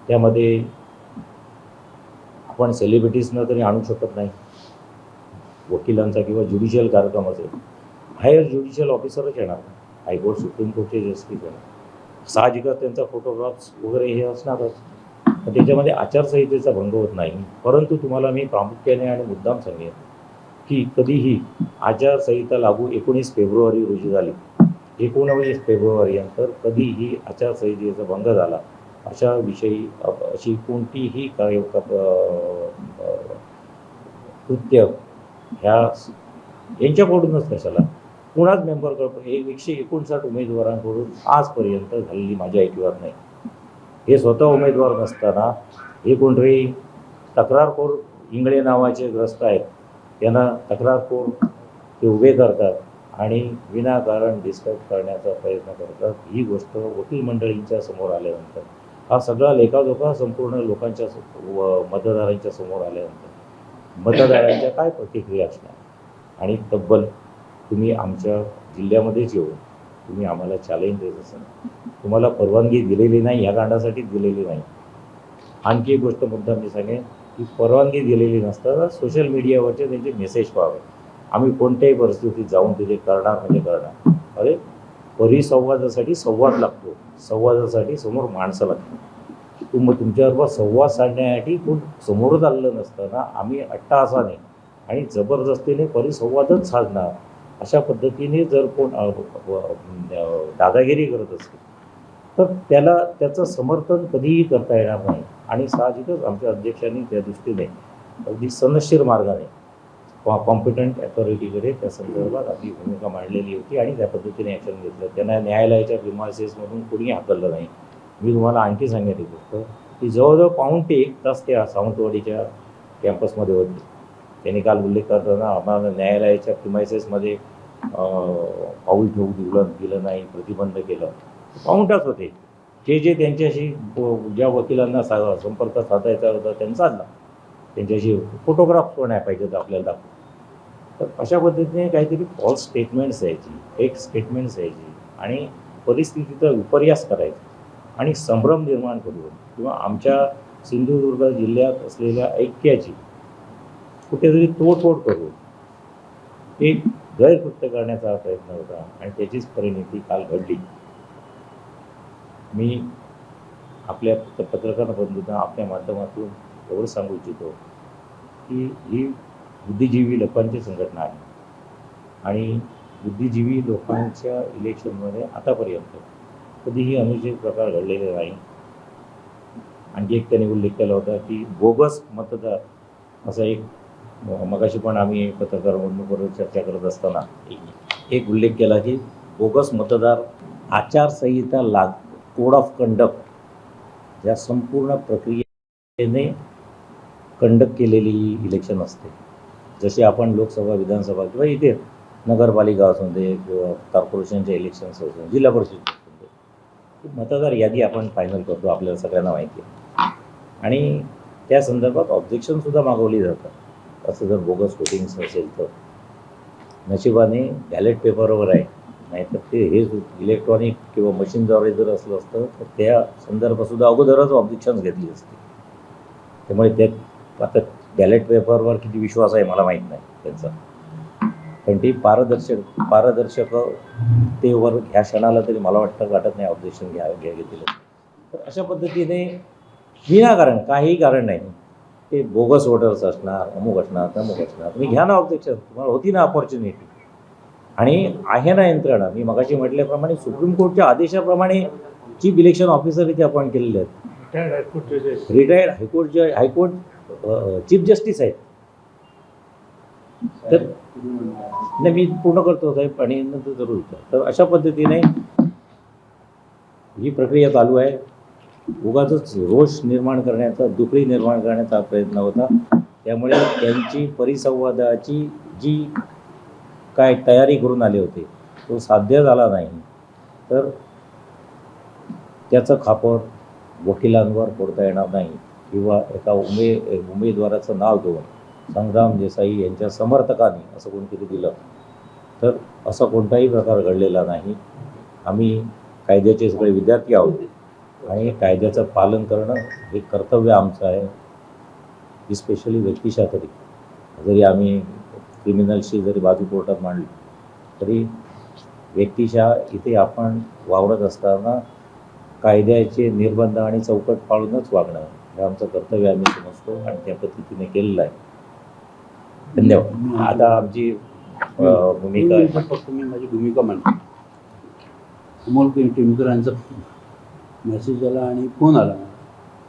त्यामध्ये आपण सेलिब्रिटीजना तरी आणू शकत नाही. वकिलांचा किंवा ज्युडिशियल कार्यक्रम असेल, हायर ज्युडिशियल ऑफिसरच येणार, हायकोर्ट सुप्रीम कोर्टचे जस्टिस येणार, साहजिकच त्यांचा फोटोग्राफ्स वगैरे हे असणारच. त्याच्यामध्ये आचारसंहितेचा भंग होत नाही. परंतु तुम्हाला मी प्रामुख्याने आणि मुद्दाम सांगेन की कधीही आचारसंहिता लागू 19 फेब्रुवारी रोजी झाली, 19 फेब्रुवारीनंतर कधीही आचारसंहितेचा भंग झाला अशा विषयी अशी कोणतीही कृत्य ह्या यांच्याकडूनच कशाला कुणाच मेंबरकडून 159 उमेदवारांकडून आजपर्यंत झालेली माझ्या ऐकिवात नाही. हे स्वतः उमेदवार नसताना हे कोणतरी तक्रारखोर इंगळे नावाचे ग्रस्त आहेत त्यांना तक्रारखोर ते उभे करतात आणि विनाकारण डिस्टर्ब करण्याचा प्रयत्न करतात. ही गोष्ट वकील मंडळींच्या समोर आल्यानंतर हा सगळा लेखाजोखा संपूर्ण लोकांच्या मतदारांच्या समोर आल्यानंतर मतदारांच्या काय प्रतिक्रिया असणार आणि तब्बल तुम्ही आमच्या जिल्ह्यामध्येच येऊन तुम्ही आम्हाला चॅलेंज देत असाल. तुम्हाला परवानगी दिलेली नाही, ह्या कांडासाठी दिलेली नाही. आणखी एक गोष्ट मुद्दा मी सांगेन की परवानगी दिलेली नसताना सोशल मीडियावरचे त्यांचे मेसेज पाहावे. आम्ही कोणत्याही परिस्थितीत जाऊन तिथे करणार म्हणजे करणार. अरे परिसंवादासाठी संवाद लागतो, संवादासाठी समोर माणसं लागतात. तुमच्याबरोबर संवाद साधण्यासाठी कोण समोरच आलेलं नसताना आम्ही अट्टहासाने आणि जबरदस्तीने परिसंवादच साधणार अशा पद्धतीने जर कोण दादागिरी करत असेल तर त्याचं समर्थन कधीही करता येणार नाही. आणि साहजिकच आमच्या अध्यक्षांनी त्या दृष्टीने अगदी सनशीर मार्गाने कॉम्पिटंट अथॉरिटीकडे त्या संदर्भात आपली भूमिका मांडलेली होती आणि त्या पद्धतीने ॲक्शन घेतलं. त्यांना न्यायालयाच्या प्रिमायसेसमधून कोणी हाकललं नाही. मी तुम्हाला आणखी सांगायची गोष्ट की जवळजवळ पाऊण ते 1 तास त्या सावंतवाडीच्या कॅम्पसमध्ये होते. त्यांनी काल उल्लेख करताना आम्हाला न्यायालयाच्या प्रिमायसेसमध्ये पाऊल ठेवू दिलं नाही, प्रतिबंध केलं. पाऊण तास होते. जे त्यांच्याशी ज्या वकिलांना संपर्क साधायचा होता त्यांनी साधला. त्यांच्याशी फोटोग्राफ्स पण नाही पाहिजेत आपल्याला दाखवून. तर अशा पद्धतीने काहीतरी फॉल्स स्टेटमेंट्स द्यायची, फेक स्टेटमेंट्स द्यायची आणि परिस्थितीचा विपर्यास करायचा आणि संभ्रम निर्माण करून किंवा आमच्या सिंधुदुर्ग जिल्ह्यात असलेल्या ऐक्याची कुठेतरी तोडफोड करून एक गैरकृत्य करण्याचा प्रयत्न होता आणि त्याचीच परिणिती काल घडली. मी आपल्या पत्रकार बंधूंना आपल्या माध्यमातून एवढं सांगू इच्छितो की ही बुद्धिजीवी लोकांची संघटना आहे आणि बुद्धिजीवी लोकांच्या इलेक्शनमध्ये आतापर्यंत कधीही अनुचित प्रकार घडलेले नाही. आणखी एक त्यांनी उल्लेख केला होता की बोगस मतदार असा एक मगाशी पण आम्ही पत्रकार बंधूंबरोबर चर्चा करत असताना एक उल्लेख केला की बोगस मतदार आचारसंहिता कोड ऑफ कंडक्ट या संपूर्ण प्रक्रियेने कंडक्ट केलेली इलेक्शन असते. जसे आपण लोकसभा, विधानसभा किंवा इथे नगरपालिका असू दे किंवा कॉर्पोरेशनचे इलेक्शन्स असू दे, जिल्हा परिषद असू दे, मतदार यादी आपण फायनल करतो, आपल्याला सगळ्यांना माहिती आहे. आणि त्या संदर्भात ऑब्जेक्शनसुद्धा मागवली जातात. असं जर बोगस वोटिंग्स असेल तर नशिबाने बॅलेट पेपरवर आहे, नाहीतर ते हे इलेक्ट्रॉनिक किंवा मशीनद्वारे जर असलं असतं तर त्या संदर्भातसुद्धा अगोदरच ऑब्जेक्शन्स घेतली असती. त्यामुळे त्यात आता बॅलेट पेपरवर किती विश्वास आहे मला माहीत नाही त्यांचा, पण ती पारदर्शकतेवर ह्या क्षणाला तरी मला वाटत नाही ऑब्जेक्शन घेतलं. तर अशा पद्धतीने विनाकारण काही कारण नाही ते बोगस वोटर्स असणार, अमुक असणार, तमुक असणार, तुम्ही घ्या ना ऑब्जेक्शन, तुम्हाला होती ना ऑपॉर्च्युनिटी. आणि आहे ना यंत्रणा, मी मगाशी म्हटल्याप्रमाणे सुप्रीम कोर्टच्या आदेशाप्रमाणे चीफ इलेक्शन ऑफिसर इथे अपॉइंट केलेले आहेत. रिटायर्ड हायकोर्ट चीफ जस्टिस आहेत. तर नाही मी पूर्ण करतो साहेब आणि नंतर जरूर विचार. तर अशा पद्धतीने ही प्रक्रिया चालू आहे. उगाचच रोष निर्माण करण्याचा, दुपडी निर्माण करण्याचा प्रयत्न होता. त्यामुळे त्यांची परिसंवादाची जी काय तयारी करून आले होते तो साध्य झाला नाही. तर त्याचं खापर वकिलांवर फोडता येणार नाही किंवा एका उमेदवाराचं नाव घेऊन संग्राम देसाई यांच्या समर्थकांनी असं कोणतरी दिलं तर असा कोणताही प्रकार घडलेला नाही. आम्ही कायद्याचे सगळे विद्यार्थी आहोत आणि कायद्याचं पालन करणं हे कर्तव्य आमचं आहे. स्पेशली व्यक्तिशा तरी जरी आम्ही क्रिमिनलशी जरी बाजू कोर्टात मांडली तरी व्यक्तिशा इथे आपण वावरत असताना कायद्याचे निर्बंध आणि चौकट पाळूनच वागणं हे आमचं कर्तव्य आम्ही समजतो आणि त्या पद्धतीने केलेलं आहे. धन्यवाद. आता आमची भूमिका फक्त मी माझी भूमिका मांडतो. अमोल टेमकरांचा मेसेज आला आणि फोन आला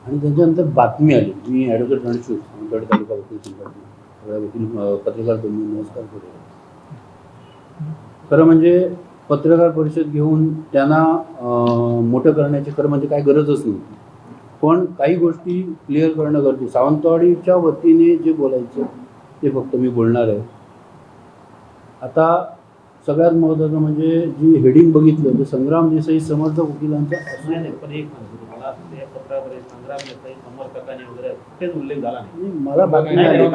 आणि त्याच्यानंतर बातमी आली. मी ॲडव्होकेट रणशूर सावंतवाडी तालुका वकील संघटना वकील पत्रकार तुम्ही नमस्कार करू. खरं म्हणजे पत्रकार परिषद घेऊन त्यांना मोठं करण्याची खरं म्हणजे काय गरजच नव्हती, पण काही गोष्टी क्लिअर करणं गरजेचं. सावंतवाडीच्या वतीने जे बोलायचं ते फक्त मी बोलणार आहे. आता सगळ्यात महत्त्वाचं म्हणजे जी हेडिंग बघितलं तर संग्राम देसाई समर्थक वकिलांचा पण एक मला त्या पत्राद्वारे संग्राम देसाई समर्थकांनी वगैरे कुठेच उल्लेख झाला नाही. मला बातमी आली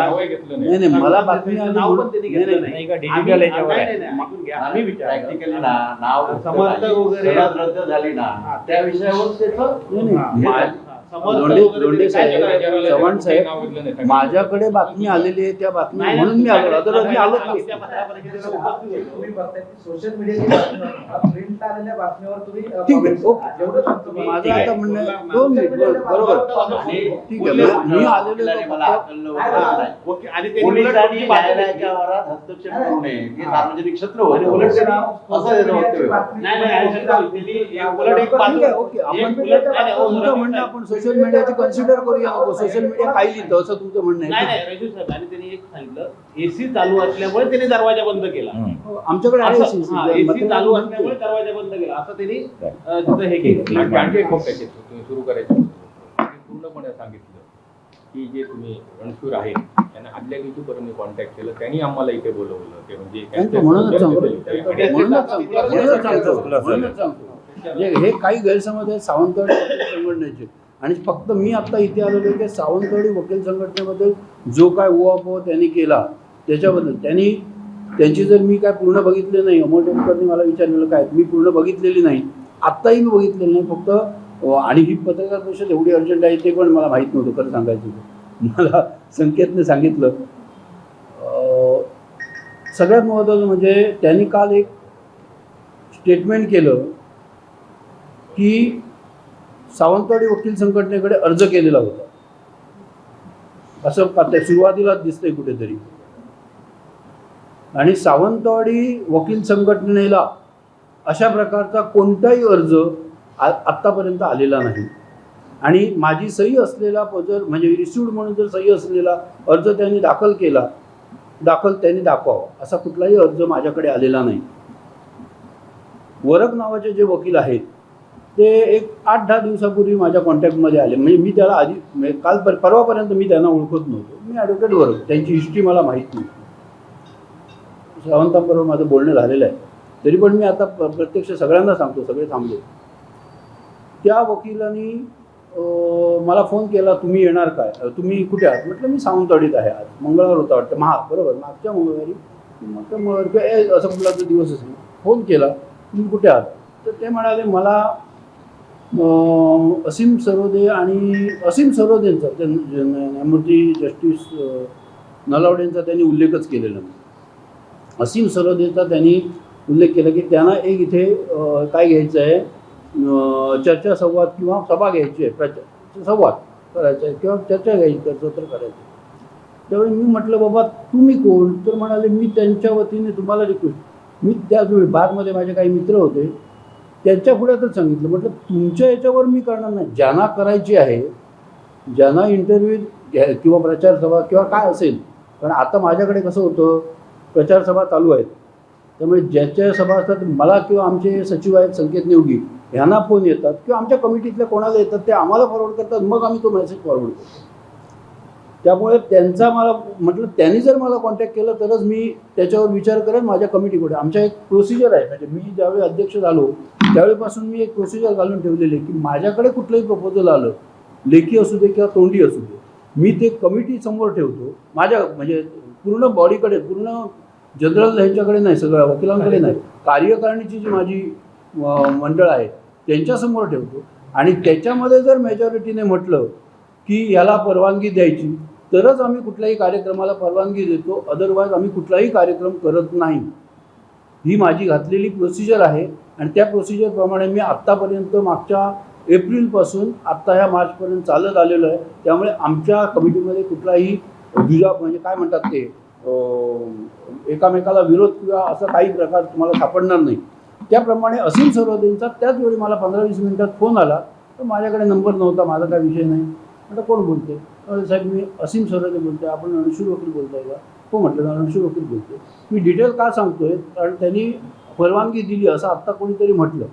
नाही मला बातमी आली नाव पण त्यांनी घेतलं नाही. डिजिटल याच्यावर आहे. आम्ही प्रॅक्टिकली नाव समर्थक वगैरे रद्द झाली ना त्या विषयावर त्याचं लोंढे साहेब, चव्हाण साहेब, माझ्याकडे बातमी आलेली आहे, त्या बातमी म्हणून मी आलो, अदरवाईज मी आलोच नाही. सोशल मीडियाची प्रिंट आलेल्या बातमीवर तुम्ही ठीक आहे, ओके. माझं आता म्हणणं आहे, 2 मिनिट, बरोबर, ठीक आहे. मी आलेलो ओके, आणि ते पोलिसांनी न्यायालयाच्या व्यवहारात हस्तक्षेप करू नये, हे सार्वजनिक क्षेत्र होते. उलट ते असं त्याचं वक्तव्य. उलट एक बाजू ओके, आपण तुमचं म्हणणं आपण सोशल मीडियाची कन्सिडर करूया, सोशल मीडिया काय लिहितं असं तुमचं म्हणणं नाही आहे. नाही, राजू साहेब, आणि त्यांनी एक सांगितलं, एसी चालू असल्यामुळे त्यांनी दरवाजा बंद केला. आमच्याकडे आहे एसी चालू असल्यामुळे दरवाजा बंद केला असं त्यांनी तिथं हे केलं. आणखी एक गोष्ट आहे, तुम्ही सुरू करायचं पूर्णपणे सांगितलं की जे तुम्ही रणशूर आहेत त्यांना आदल्या दिवशीपर्यंत कॉन्टॅक्ट केलं, त्यांनी आम्हाला इथे बोलवलं, ते म्हणजे म्हणूनच सांगतो म्हणजे हे काही गैरसमज आहेत सावंतवाडी वकील संघटनेचे, आणि फक्त मी आता इथे आलेलो आहे की सावंतवाडी वकील संघटनेबद्दल जो काय उहापोह त्यांनी केला त्याच्याबद्दल त्यांची जर मी काय पूर्ण बघितले नाही, अमोल टेमकरने मला विचारलेलं काय मी पूर्ण बघितलेली नाही, आत्ताही मी बघितलेलं नाही. फक्त आणि ही पत्रकार परिषद एवढी अर्जंट आहे ते पण मला माहीत नव्हतं खरं सांगायचं. मला संकेतने सांगितलं. सगळ्यात महत्त्वाचं म्हणजे त्यांनी काल एक स्टेटमेंट केलं की सावंतवाडी वकील संघटनेकडे अर्ज केलेला होता, असं सुरुवातीलाच दिसतंय कुठेतरी. आणि सावंतवाडी वकील संघटनेला अशा प्रकारचा कोणताही अर्ज आत्तापर्यंत आलेला नाही. आणि माझी सही असलेला जर म्हणजे रिसिव्ड म्हणून जर सही असलेला अर्ज त्यांनी त्यांनी दाखवावा, असा कुठलाही अर्ज माझ्याकडे आलेला नाही. वरक नावाचे जे वकील आहेत ते एक 8-10 दिवसापूर्वी माझ्या कॉन्टॅक्टमध्ये आले. म्हणजे मी त्याला आधी काल परवापर्यंत मी त्यांना ओळखत नव्हतो. मी ॲडव्होकेट वरक, त्यांची हिस्ट्री मला माहीत नव्हती. सावंतांबरोबर माझं बोलणं झालेलं आहे, तरी पण मी आता प्रत्यक्ष सगळ्यांना सांगतो, सगळे थांबले. त्या वकिलांनी मला फोन केला, तुम्ही येणार काय, तुम्ही कुठे आहात? म्हटलं मी सावंतवाडीत आहे, आज मंगळवार होता वाटतं, बरोबर मागच्या मंगळवारी, म्हटलं असं कुठला तो दिवस असेल. फोन केला, तुम्ही कुठे आहात? तर ते म्हणाले मला असीम सरोदेंचा न्यायमूर्ती जस्टिस नलावडेंचा त्यांनी उल्लेखच केलेला नाही. असीम सरोदेचा त्यांनी उल्लेख केला की त्यांना एक इथे काय घ्यायचं आहे, चर्चा संवाद किंवा सभा घ्यायची आहे, संवाद करायचा आहे किंवा चर्चा घ्यायची, सत्र करायचं. त्यावेळी मी म्हटलं बाबा तुम्ही कोण? तर म्हणाले मी त्यांच्या वतीने तुम्हाला रिक्वेस्ट. मी त्या बारमध्ये माझे काही मित्र होते, त्यांच्या पुढ्यातच सांगितलं, म्हटलं तुमच्या याच्यावर मी करणार नाही, ज्यांना करायची आहे, ज्यांना इंटरव्ह्यू किंवा प्रचार सभा किंवा काय असेल. कारण आता माझ्याकडे कसं होतं, प्रचार सभा चालू आहेत, त्यामुळे ज्याच्या सभा असतात मला किंवा आमचे सचिव आहेत संकेत नेवगी ह्यांना फोन येतात किंवा आमच्या कमिटीतल्या कोणाला येतात, ते आम्हाला फॉरवर्ड करतात, मग आम्ही तो मेसेज फॉरवर्ड करतो. त्यामुळे त्यांचा मला म्हटलं त्यांनी जर मला कॉन्टॅक्ट केलं तरच मी त्याच्यावर विचार करेन माझ्या कमिटीकडे. आमच्या एक प्रोसिजर आहे, म्हणजे मी ज्यावेळी अध्यक्ष झालो त्यावेळीपासून मी एक प्रोसिजर घालून ठेवलेली आहे की माझ्याकडे कुठलंही प्रपोजल आलं, लेखी असू दे किंवा तोंडी असू दे, मी ते कमिटी समोर ठेवतो. माझ्या म्हणजे पूर्ण बॉडीकडे, पूर्ण जनरल ह्यांच्याकडे नाही, सगळ्या वकिलांकडे नाही, कार्यकारिणीची जी माझी मंडळ आहे त्यांच्यासमोर ठेवतो. आणि त्याच्यामध्ये जर मेजॉरिटीने म्हटलं की याला परवानगी द्यायची तरच आम्ही कुठल्याही कार्यक्रमाला परवानगी देतो, अदरवाईज आम्ही कुठलाही कार्यक्रम करत नाही. ही माझी घातलेली प्रोसिजर आहे. आणि त्या प्रोसिजरप्रमाणे मी आत्तापर्यंत मागच्या एप्रिलपासून आत्ता ह्या मार्चपर्यंत चालत आलेलो आहे. त्यामुळे आमच्या कमिटीमध्ये कुठलाही म्हणजे काय म्हणतात ते एकामेकाला विरोध किंवा असं काही प्रकार तुम्हाला सापडणार नाही. त्याप्रमाणे असीम सरोदेंचा त्याच वेळी मला 15-20 मिनिटात फोन आला. तर माझ्याकडे नंबर नव्हता, माझा काय विषय नाही. म्हटलं कोण बोलते? साहेब मी असीम सरोदे बोलतोय, आपण रणशूर वकील बोलताय का? हो म्हटलं रणशूर वकील बोलतोय. मी डिटेल का सांगतोय, कारण त्यांनी परवानगी दिली असं आत्ता कोणीतरी म्हटलं.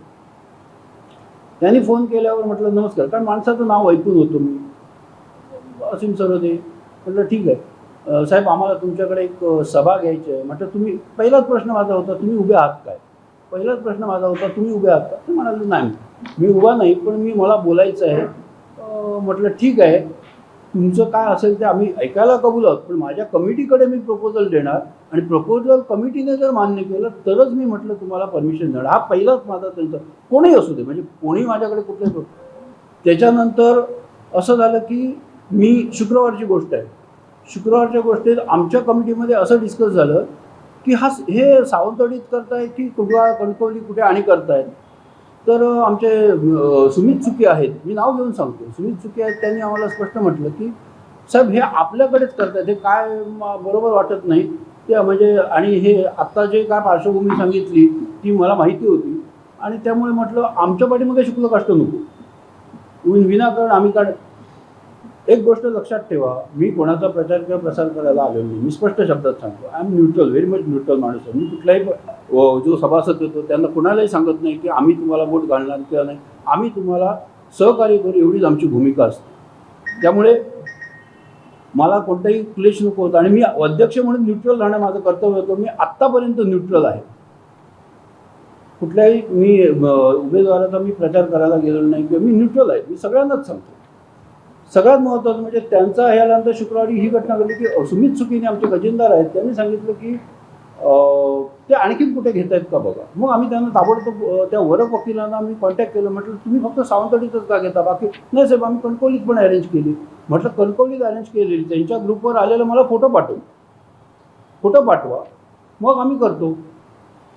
त्यांनी फोन केल्यावर म्हटलं नमस्कार, कारण माणसाचं नाव ऐकून होतो मी, असीम सरोदे. म्हटलं ठीक आहे साहेब, आम्हाला तुमच्याकडे एक सभा घ्यायची आहे. म्हटलं तुम्ही, पहिलाच प्रश्न माझा होता तुम्ही उभे आहात काय? पहिलाच प्रश्न माझा होता तुम्ही उभे आहात का? ते म्हणाले नाही मी उभा नाही, पण मला बोलायचं आहे. म्हटलं ठीक आहे, तुमचं काय असेल ते आम्ही ऐकायला कबूल आहोत, पण माझ्या कमिटीकडे मी प्रपोजल देणार आणि प्रपोजल कमिटीने जर मान्य केलं तरच मी म्हटलं तुम्हाला परमिशन देणार. हा पहिलाच माझा त्यांचा, कोणीही असू दे, म्हणजे कोणी माझ्याकडे कुठल्याही. त्याच्यानंतर असं झालं की मी शुक्रवारची गोष्ट आहे, शुक्रवारच्या गोष्टीत आमच्या कमिटीमध्ये असं डिस्कस झालं की हे सावंतवाडीत करतायत की कुठे कणकवली कुठे आणि करतायत. तर आमचे सुमित चुकी आहेत, मी नाव घेऊन सांगतो, सुमित चुकी आहेत, त्यांनी आम्हाला स्पष्ट म्हटलं की साहेब हे आपल्याकडेच करतायत, हे काय बरोबर वाटत नाही ते, म्हणजे आणि हे आत्ता जे काय पार्श्वभूमी सांगितली ती मला माहिती होती आणि त्यामुळे म्हटलं आमच्या पाठीमागे शुक्ल काष्ट नको, विनाकारण आम्ही काढ. एक गोष्ट लक्षात ठेवा, मी कोणाचा प्रचार किंवा प्रसार करायला आलेलो नाही, मी स्पष्ट शब्दात सांगतो, I am neutral, very much neutral माणूस आहे. मी कुठलाही जो सभासद होतो त्यांना कुणालाही सांगत नाही की आम्ही तुम्हाला वोट घालणार किंवा नाही, आम्ही तुम्हाला सहकार्य करू एवढीच आमची भूमिका असते. त्यामुळे मला कोणताही क्लेश नको होता आणि मी अध्यक्ष म्हणून न्यूट्रल राहणं माझं कर्तव्य होतं. मी आत्तापर्यंत न्यूट्रल आहे, कुठल्याही मी उमेदवाराचा मी प्रचार करायला गेलेलो नाही किंवा मी न्यूट्रल आहे, मी सगळ्यांनाच सांगतो. सगळ्यात महत्त्वाचं म्हणजे त्यांचा ह्यानंतर शुक्रवारी ही घटना घडली की सुमित चुकीने आमचे खजिनदार आहेत, त्यांनी सांगितलं की ते आणखीन कुठे घेत आहेत का बघा. मग आम्ही त्यांना ताबडतोब त्या वरक वकिलांना आम्ही कॉन्टॅक्ट केलं, म्हटलं तुम्ही फक्त सावंतवाडीतच का घेता, बाकी नाही साहेब आम्ही कणकवलीत पण अरेंज केली. म्हटलं कणकवलीत अरेंज केलेली, त्यांच्या ग्रुपवर आलेलं मला फोटो पाठवा, मग आम्ही करतो.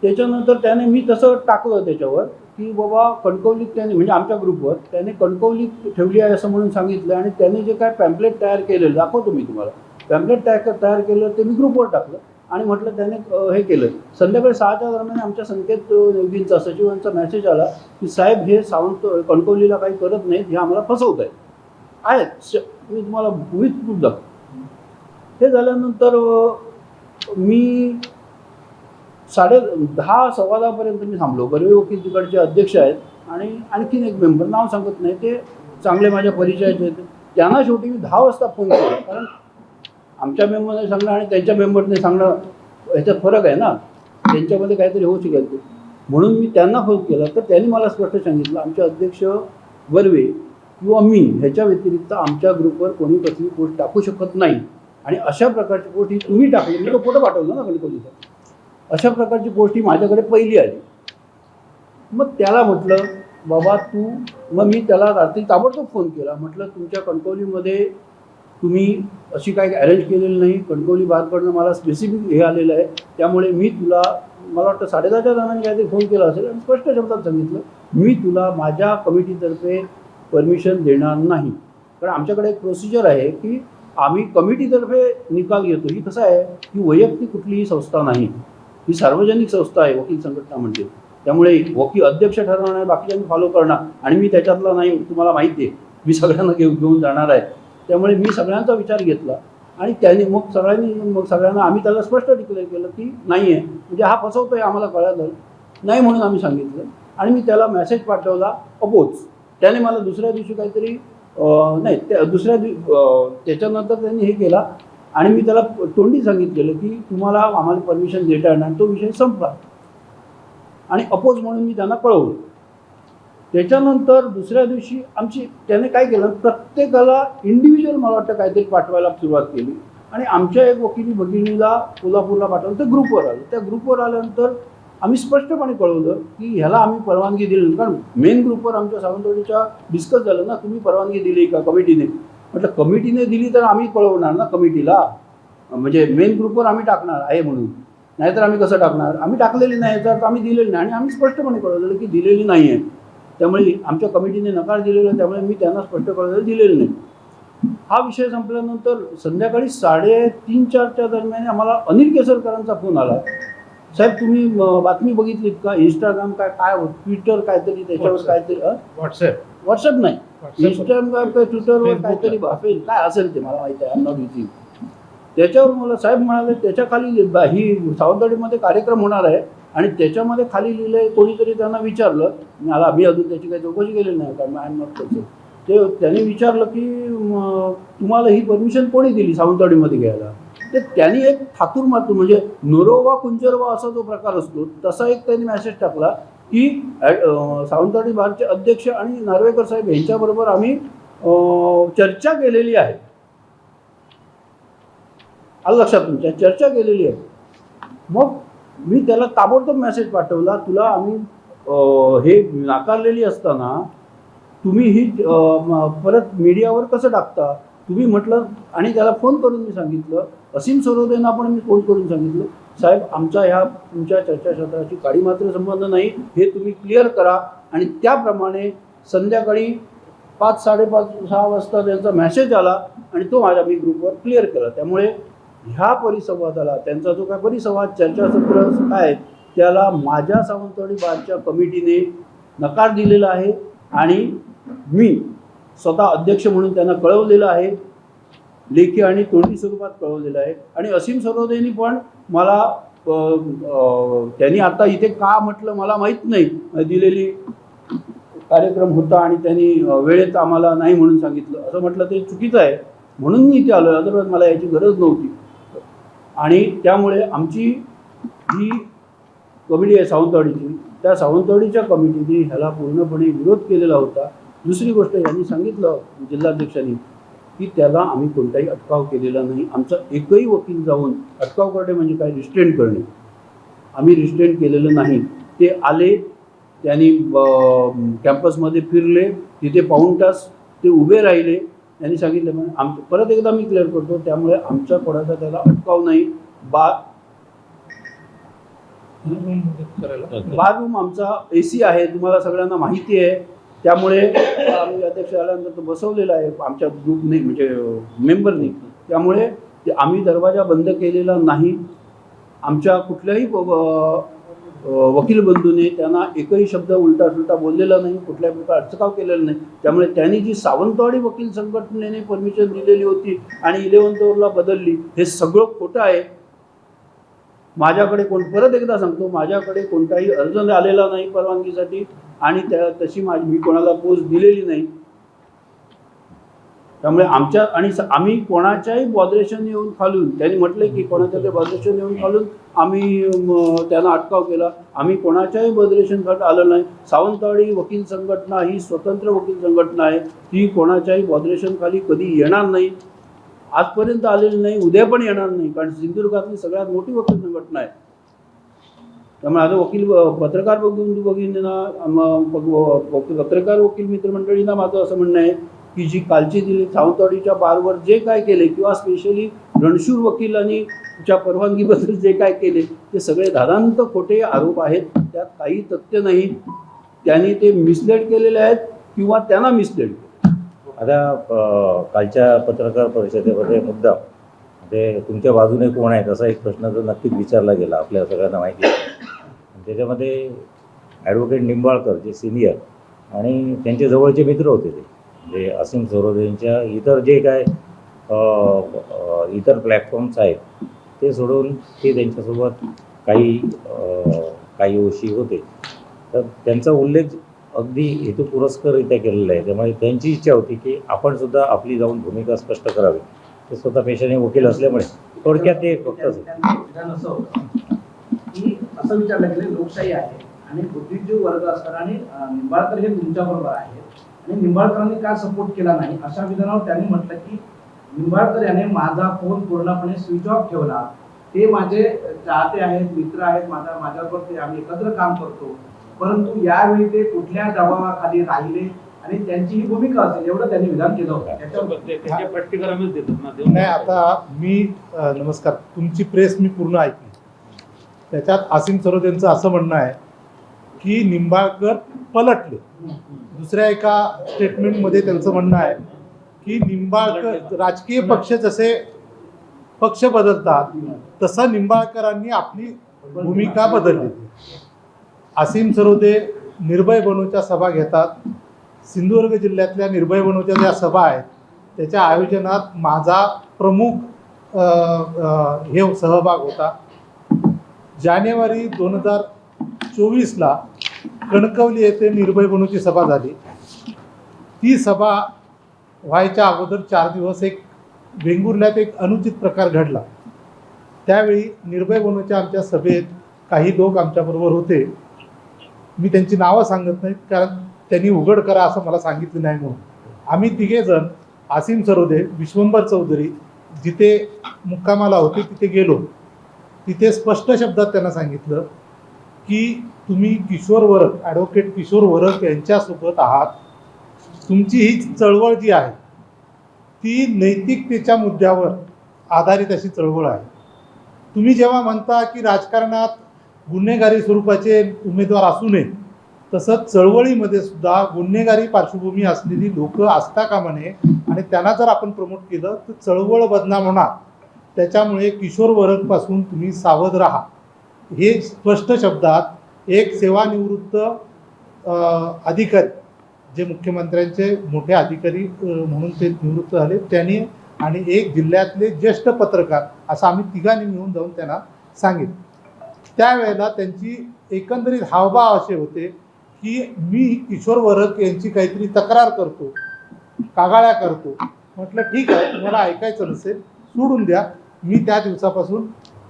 त्याच्यानंतर त्याने मी तसं टाकलं त्याच्यावर की बाबा कणकवलीत त्याने म्हणजे आमच्या ग्रुपवर त्याने कणकवलीत ठेवली आहे असं म्हणून सांगितलं आणि त्याने जे काय पॅम्पलेट तयार केलेलं दाखवतो मी तुम्हाला, पॅम्पलेट तयार केलं ते मी ग्रुपवर टाकलं आणि म्हटलं त्याने हे केलं. संध्याकाळी 6च्या दरम्यान आमच्या संकेत योगींचा सचिवांचा मेसेज आला की साहेब हे सावंत कणकवलीला काही करत नाहीत, हे आम्हाला फसवत आहेत, मी तुम्हाला विथ प्रूफ दाखवतो. हे झाल्यानंतर मी 10:30 सव्वा-10 मी थांबलो. बर्वे वकील तिकडचे अध्यक्ष आहेत आणि आणखीन एक मेंबर, नाव सांगत नाही, ते चांगले माझ्या परिचयाचे आहेत. त्यांना शेवटी मी 10 वाजता फोन केला, कारण आमच्या मेंबरने सांगणं आणि त्यांच्या मेंबरने सांगणं ह्याच्यात फरक आहे ना, त्यांच्यामध्ये काहीतरी होऊ शकेल ते, म्हणून मी त्यांना फोन केला. तर त्यांनी मला स्पष्ट सांगितलं आमचे अध्यक्ष बर्वे किंवा मी ह्याच्या व्यतिरिक्त आमच्या ग्रुपवर कोणी कसली पोस्ट टाकू शकत नाही आणि अशा प्रकारची पोस्ट ही तुम्ही टाकली, मी तो फोटो पाठवला ना कणकवलीचा, अशा प्रकारची पोस्ट ही माझ्याकडे पहिली आली. मग त्याला म्हटलं बाबा तू, मग मी त्याला रात्री ताबडतोब फोन केला, म्हटलं तुमच्या कणकवलीमध्ये तुम्ही अशी काही अरेंज केलेली नाही, कणकवली बाहेरकडनं मला स्पेसिफिक हे आलेलं आहे, त्यामुळे मी तुला, मला वाटतं 10:30च्या दरम्यान काहीतरी फोन केला असेल आणि स्पष्ट शब्दात सांगितलं मी तुला माझ्या कमिटीतर्फे परमिशन देणार नाही. कारण आमच्याकडे एक प्रोसिजर आहे की आम्ही कमिटीतर्फे निकाल घेतो. ही कसं आहे ही वैयक्तिक कुठलीही संस्था नाही, ही सार्वजनिक संस्था आहे वकील संघटना म्हणजे, त्यामुळे वकील अध्यक्ष ठरवणार आहे, बाकीच्यांनी फॉलो करणार आणि मी त्याच्यातला नाही, तुम्हाला माहिती आहे मी सगळ्यांना घेऊन जाणार आहे. त्यामुळे मी सगळ्यांचा विचार घेतला आणि त्याने मग सगळ्यांना आम्ही त्याला स्पष्ट डिक्लेअर केलं की नाही आहे, म्हणजे हा फसवतोय आम्हाला कळलं नाही म्हणून आम्ही सांगितलं आणि मी त्याला मेसेज पाठवला अपोज. त्याने मला दुसऱ्या दिवशी काहीतरी नाही त्याच्यानंतर त्यांनी हे केला आणि मी त्याला तोंडी सांगितलेलं की तुम्हाला आम्हाला परमिशन देता येणार, तो विषय संपला आणि अपोज म्हणून मी त्यांना कळवलं. त्याच्यानंतर दुसऱ्या दिवशी त्याने काय केलं, प्रत्येकाला इंडिव्हिज्युअल मला वाटतं काहीतरी पाठवायला सुरुवात केली आणि आमच्या एक वकिली भगिनीला कोल्हापूरला पाठवलं, ते ग्रुपवर आलं. त्या ग्रुपवर आल्यानंतर आम्ही स्पष्टपणे कळवलं की ह्याला आम्ही परवानगी दिली नाही, कारण मेन ग्रुपवर आमच्या सावंतवाडीच्या डिस्कस झालं ना, तुम्ही परवानगी दिली का कमिटीने. म्हटलं कमिटीने दिली तर आम्ही कळवणार ना कमिटीला, म्हणजे मेन ग्रुपवर आम्ही टाकणार आहे म्हणून, नाहीतर आम्ही कसं टाकणार, आम्ही टाकलेली नाही तर आम्ही दिलेली नाही आणि आम्ही स्पष्टपणे कळवलेलं की दिलेली नाही आहे. त्यामुळे आमच्या कमिटीने नकार दिलेला, त्यामुळे मी त्यांना स्पष्ट कळवलेलं दिलेलं नाही. हा विषय संपल्यानंतर संध्याकाळी 3:30-4च्या दरम्यान आम्हाला अनिल केसरकरांचा फोन आला, साहेब तुम्ही बातमी बघितलीत का, इंस्टाग्राम काय ट्विटर काहीतरी त्याच्यावर काहीतरी व्हॉट्सअप नाही इंस्टाग्राम काय ट्विटरवर काहीतरी असेल, काय असेल ते मला माहिती आहे, नॉट युजिंग. त्याच्यावर मला साहेब म्हणाले त्याच्या खाली ही सावंतवाडीमध्ये कार्यक्रम होणार आहे आणि त्याच्यामध्ये खाली लिहिलं आहे, कोणीतरी त्यांना विचारलं, मी अजून त्याची काही चौकशी केली नाही कारण आय एम नॉट त्याचं, ते त्याने विचारलं की तुम्हाला ही परमिशन कोणी दिली सावंतवाडीमध्ये घ्यायला. ते त्यांनी एक ठाकूर मारतो म्हणजे नोरोवा कुंजरवा असा जो प्रकार असतो तसा एक त्यांनी मेसेज टाकला की सावंतवाडी बारचे अध्यक्ष आणि नार्वेकर साहेब यांच्याबरोबर आम्ही चर्चा केलेली आहे. आलं लक्षात तुमच्या, चर्चा केलेली आहे. मग मी त्याला ताबडतोब मेसेज पाठवला, तुला आम्ही हे नाकारलेली असताना तुम्ही ही परत मीडियावर कसं टाकता? तुम्ही म्हटलं आणि त्याला फोन करून मी सांगितलं, असीम सरोदेंना पण मी फोन करून सांगितलं, साहेब आमचा ह्या तुमच्या चर्चासत्राची काडी मात्र संबंध नाही, हे तुम्ही क्लिअर करा. आणि त्याप्रमाणे संध्याकाळी 5, 5:30, 6 वाजता त्यांचा मेसेज आला आणि तो माझ्या मी ग्रुपवर क्लिअर केला. त्यामुळे ह्या परिसंवादाला, त्यांचा जो काय परिसंवाद चर्चासत्र आहे त्याला माझ्या सावंतवाडी बारच्या कमिटीने नकार दिलेला आहे आणि मी स्वतः अध्यक्ष म्हणून त्यांना कळवलेलं आहे, लेखी आणि तोंडी स्वरूपात कळवलेलं आहे. आणि असीम सरोदेंनी पण मला त्यांनी आता इथे का म्हटलं मला माहीत नाही, दिलेली कार्यक्रम होता आणि त्यांनी वेळेत आम्हाला नाही म्हणून सांगितलं असं म्हटलं ते चुकीचं आहे, म्हणून मी इथे आलो, अदरवाईज मला याची गरज नव्हती. आणि त्यामुळे आमची ही कमिटी आहे सावंतवाडीची, त्या सावंतवाडीच्या कमिटीने ह्याला पूर्णपणे विरोध केलेला होता. दुसरी गोष्ट यांनी सांगितलं जिल्हाध्यक्षांनी की त्याला आम्ही कोणताही अटकाव केलेला नाही. आमचा एकही वकील जाऊन अटकाव करणे म्हणजे काय, रिस्ट्रेंट करणे, आम्ही रिस्ट्रेंट केलेलं नाही. ते आले, त्यांनी कॅम्पसमध्ये फिरले, तिथे पाऊण तास ते उभे राहिले, त्यांनी सांगितलं पण परत एकदा मी क्लिअर करतो, त्यामुळे आमचा कोणाचा त्याला अटकाव नाही. बाथरूम आमचा AC आहे, तुम्हाला सगळ्यांना माहिती आहे. त्यामुळे आम्ही अध्यक्ष आल्यानंतर तो बसवलेला आहे आमच्या ग्रुपने, म्हणजे मेंबरने. त्यामुळे ते आम्ही दरवाजा बंद केलेला नाही. आमच्या कुठल्याही वकील बंधूने त्यांना एकही शब्द उलटा सुलटा बोललेला नाही, कुठल्याही प्रकार अटकाव केलेला नाही. त्यामुळे त्यांनी जी सावंतवाडी वकील संघटनेने परमिशन दिलेली होती आणि 11th आवरला बदलली, हे सगळं खोटं आहे. माझ्याकडे परत एकदा सांगतो, माझ्याकडे कोणताही अर्ज आलेला नाही परवानगीसाठी आणि तशी मी कोणाला पोस्ट दिलेली नाही. त्यामुळे आम्ही कोणाच्याही बॉदरेशन येऊन खालून, त्यांनी म्हटले की कोणाच्या बॉदरेशन येऊन खालून आम्ही त्यांना अटकाव केला, आम्ही कोणाच्याही बॉदरेशन खाली आलं नाही. सावंतवाडी वकील संघटना ही स्वतंत्र वकील संघटना आहे, ती कोणाच्याही बॉदरेशन खाली कधी येणार नाही, आजपर्यंत आलेली नाही, उद्या पण येणार नाही, कारण सिंधुदुर्गातली सगळ्यात मोठी वकील संघटना आहे. त्यामुळे आता पत्रकार पत्रकार वकील मित्रमंडळींना माझं असं म्हणणं आहे की जी कालची दिली सावंतवाडीच्या बारवर जे काय केले किंवा स्पेशली रणशूर वकिलांनी च्या परवानगीबद्दल जे काय केले ते सगळे धादांत खोटे आरोप आहेत, त्यात काही तथ्य नाही. त्यांनी ते मिसलेड केलेले आहेत किंवा त्यांना मिसलेड केले. आता कालच्या पत्रकार परिषदेमध्ये मुद्दा ते तुमच्या बाजूने कोण आहेत असा एक प्रश्न तर नक्कीच विचारला गेला, आपल्या सगळ्यांना माहिती आहे. त्याच्यामध्ये ॲडव्होकेट निंबाळकर जे सिनियर आणि त्यांचे जवळचे मित्र होते, ते म्हणजे असीम सरोदेंच्या इतर जे काय इतर प्लॅटफॉर्म्स आहेत ते सोडून ते त्यांच्यासोबत काही ओशी होते, तर त्यांचा उल्लेख अगदी हेतुपुरस्कररित्या केलेला आहे. त्यामुळे त्यांची इच्छा होती की आपण सुद्धा आपली जाऊन भूमिका स्पष्ट करावी. ते स्वतः पेशाने वकील असल्यामुळे थोडक्यात ते फक्त की असं विचारलं गेलं लोकशाही आहे आणि बुद्धिजीवी वर्ग असताना आणि निंबाळकर हे तुमच्याबरोबर आहेत आणि निंबाळकरांनी का सपोर्ट केला नाही अशा विधानावर त्यांनी म्हटलं की निंबाळकर याने माझा फोन पूर्णपणे स्विच ऑफ ठेवला, ते माझे चाहते आहेत, मित्र आहेत, माझ्याबरोबर ते आम्ही एकत्र काम करतो, परंतु यावेळी ते कुठल्या दबावाखाली राहिले आणि त्यांची ही भूमिका असेल एवढं त्यांनी विधान केलं होतं. त्याच्या प्रश्निकरांनाच देतात ना. नाही, आता मी नमस्कार, तुमची प्रेस मी पूर्ण ऐकली. त्याच्यात असीम सरोदेंचं असं म्हणणं आहे की निंबाळकर पलटले. दुसऱ्या एका स्टेटमेंटमध्ये त्यांचं म्हणणं आहे की निंबाळकर राजकीय पक्ष जसे पक्ष बदलतात तसं निंबाळकरांनी आपली भूमिका बदलली. असीम सरोदे निर्भय बनूच्या सभा घेतात. सिंधुदुर्ग जिल्ह्यातल्या निर्भय बनूच्या ज्या सभा आहेत त्याच्या आयोजनात माझा प्रमुख हे सहभाग होता. जानेवारी 2024ला कणकवली येथे निर्भय बनूची सभा झाली. ती सभा व्हायच्या अगोदर 4 दिवस एक वेंगुर्ल्यात एक अनुचित प्रकार घडला. त्यावेळी निर्भय बनूच्या आमच्या सभेत काही लोक आमच्याबरोबर होते. मी त्यांची नावं सांगत नाहीत कारण त्यांनी उघड करा असं मला सांगितलं नाही म्हणून. आम्ही तिघेजण असीम सरोदे, विश्वंभर चौधरी जिथे मुक्कामाला होते तिथे गेलो. तिथे स्पष्ट शब्दात त्यांना सांगितलं की तुम्ही किशोर वरक, ॲडव्होकेट किशोर वरक यांच्यासोबत आहात तुमची ही चळवळ जी आहे ती नैतिकतेच्या मुद्द्यावर आधारित अशी चळवळ आहे. तुम्ही जेव्हा म्हणता की राजकारणात गुन्हेगारी स्वरूपाचे उमेदवार असू नये, तसंच चळवळीमध्ये सुद्धा गुन्हेगारी पार्श्वभूमी असलेली लोक असता कामा नये आणि त्यांना जर आपण प्रमोट केलं तर चळवळ बदनाम होणार. त्याच्यामुळे किशोर वरंगपासून तुम्ही सावध राहा. हे स्पष्ट शब्दात एक सेवानिवृत्त अधिकारी, जे मुख्यमंत्र्यांचे मोठे अधिकारी म्हणून ते निवृत्त झाले, त्यांनी आणि एक जिल्ह्यातले ज्येष्ठ पत्रकार असं आम्ही तिघांनी मिळून जाऊन त्यांना सांगितलं. त्यावेळेला त्यांची एकंदरीत हावभाव असे होते की मी किशोर वरंग यांची काहीतरी तक्रार करतो, कागाळ्या करतो. म्हटलं ठीक आहे, तुम्हाला ऐकायचं नसेल सोडून द्या. मी त्या दिवसापासून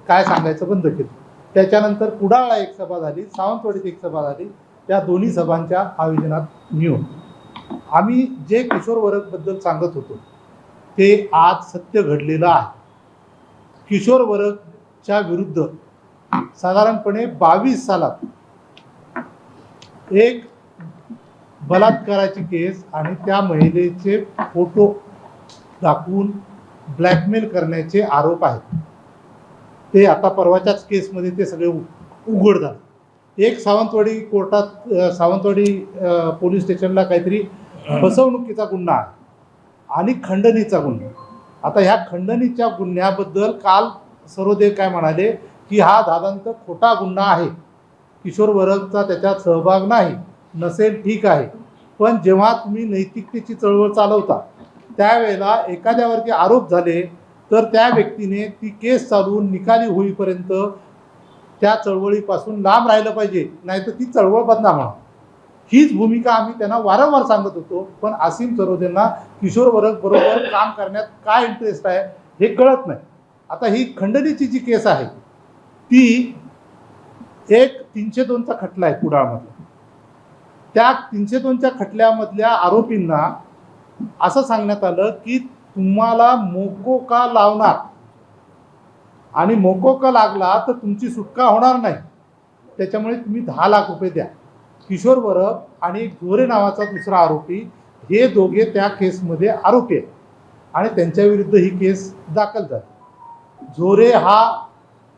काय सांगायचं बंद केलं. त्याच्यानंतर कुडाळला एक सभा झाली, सावंतवाडीत एक सभा झाली. त्या दोन्ही सभांच्या आयोजनात मी होतो. आम्ही जे किशोर वरंगबद्दल सांगत होतो ते आज सत्य घडलेलं आहे. किशोर वरंगच्या विरुद्ध साधारणपणे 22 सालात एक बलात्काराची केस आणि त्या महिलेचे फोटो दाखवून ब्लॅकमेल करण्याचे आरोप आहेत. ते आता परवाच्याच केसमध्ये ते सगळे उघड झाले. एक सावंतवाडी कोर्टात, सावंतवाडी पोलीस स्टेशनला काहीतरी फसवणुकीचा गुन्हा आहे आणि खंडणीचा गुन्हा. आता ह्या खंडणीच्या गुन्ह्याबद्दल काल सरोदे काय म्हणाले की हा दादांत खोटा गुन्हा आहे, किशोर वरंगचा त्याच्यात सहभाग नाही. नसेल ठीक आहे, पण जेव्हा तुम्ही नैतिकतेची चळवळ चालवता त्यावेळेला एखाद्यावरती आरोप झाले तर त्या व्यक्तीने ती केस चालवून निकाली होईपर्यंत त्या चळवळीपासून लांब राहिलं पाहिजे, नाहीतर ती चळवळ बदनाम होणार. हीच भूमिका आम्ही त्यांना वारंवार सांगत होतो. पण आसिम सरोदेंना किशोर वरंग बरोबर काम करण्यात काय इंटरेस्ट आहे हे कळत नाही. आता ही खंडणीची जी केस आहे ती एक 302चा खटला आहे कुडाळमधला. त्या 302च्या खटल्यामधल्या आरोपींना असं सांगण्यात आलं की तुम्हाला मोकोका लावणार आणि मोकोका लागला तर तुमची सुटका होणार नाही, त्याच्यामुळे तुम्ही 10 लाख रुपये द्या. किशोर वरंग आणि एक झोरे नावाचा दुसरा आरोपी, हे दोघे त्या केसमध्ये आरोपी आहेत आणि त्यांच्याविरुद्ध ही केस दाखल झाली. झोरे हा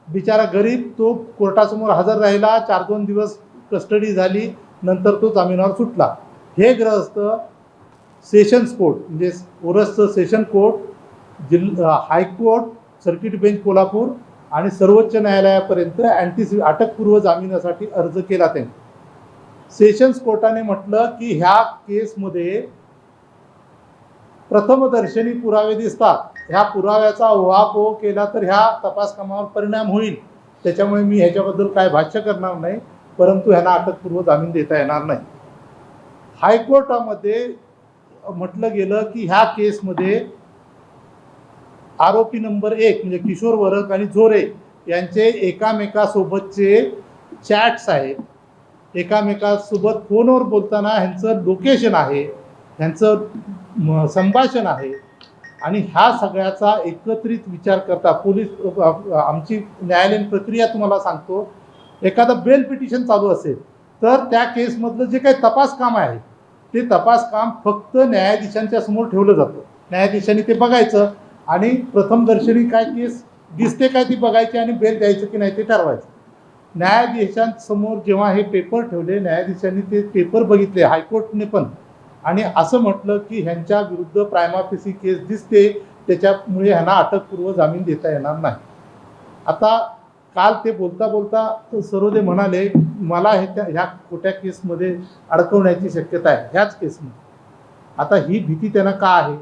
बिचारा गरीब, तो कोर्टासमोर हजर राहिला, 4-2 दिवस कस्टडी झाली, नंतर तो जामिनावर सुटला. हे ग्रहस्थ सेशन्स कोर्ट म्हणजे ओरसचं session court, high court, circuit bench Kolhapur आणि सर्वोच्च न्यायालयापर्यंत अटकपूर्व जामिनासाठी अर्ज केला. त्यांनी सेशन्स कोर्टाने म्हटलं की ह्या केसमध्ये प्रथमदर्शनी पुरावे दिसतात, ह्या पुराव्याचा ओहापोह केला तर ह्या तपास कामावर परिणाम होईल, त्याच्यामुळे मी ह्याच्याबद्दल काय भाष्य करणार नाही, परंतु ह्यांना अटकपूर्व जामीन देता येणार नाही. हायकोर्टामध्ये म्हटलं गेलं की ह्या केसमध्ये आरोपी नंबर 1 म्हणजे किशोर वरंग आणि झोरे यांचे एकामेकासोबतचे चॅट्स आहेत, एकामेकासोबत फोनवर बोलताना ह्यांचं लोकेशन आहे, ह्यांचं संभाषण आहे आणि ह्या सगळ्याचा एकत्रित विचार करता पोलीस, आमची न्यायालयीन प्रक्रिया तुम्हाला सांगतो, एखादा बेल पिटिशन चालू असेल तर त्या केसमधलं जे काही तपास काम आहे ते तपास काम फक्त न्यायाधीशांच्या समोर ठेवलं जातं. न्यायाधीशांनी ते बघायचं आणि प्रथमदर्शनी काय केस दिसते काय ती बघायची आणि बेल द्यायचं की नाही ते ठरवायचं. न्यायाधीशांसमोर जेव्हा हे पेपर ठेवले, न्यायाधीशांनी ते पेपर बघितले, हायकोर्टने पण, आणि असं म्हटलं की ह्यांच्या विरुद्ध प्रायमा फेसी केस दिसते, त्याच्यामुळे ह्यांना अटकपूर्व जामीन देता येणार नाही. आता काल ते बोलता बोलता सरोदे म्हणाले मला ह्या खोट्या केसमध्ये अडकवण्याची शक्यता आहे ह्याच केसमध्ये. आता ही भीती त्यांना का आहे?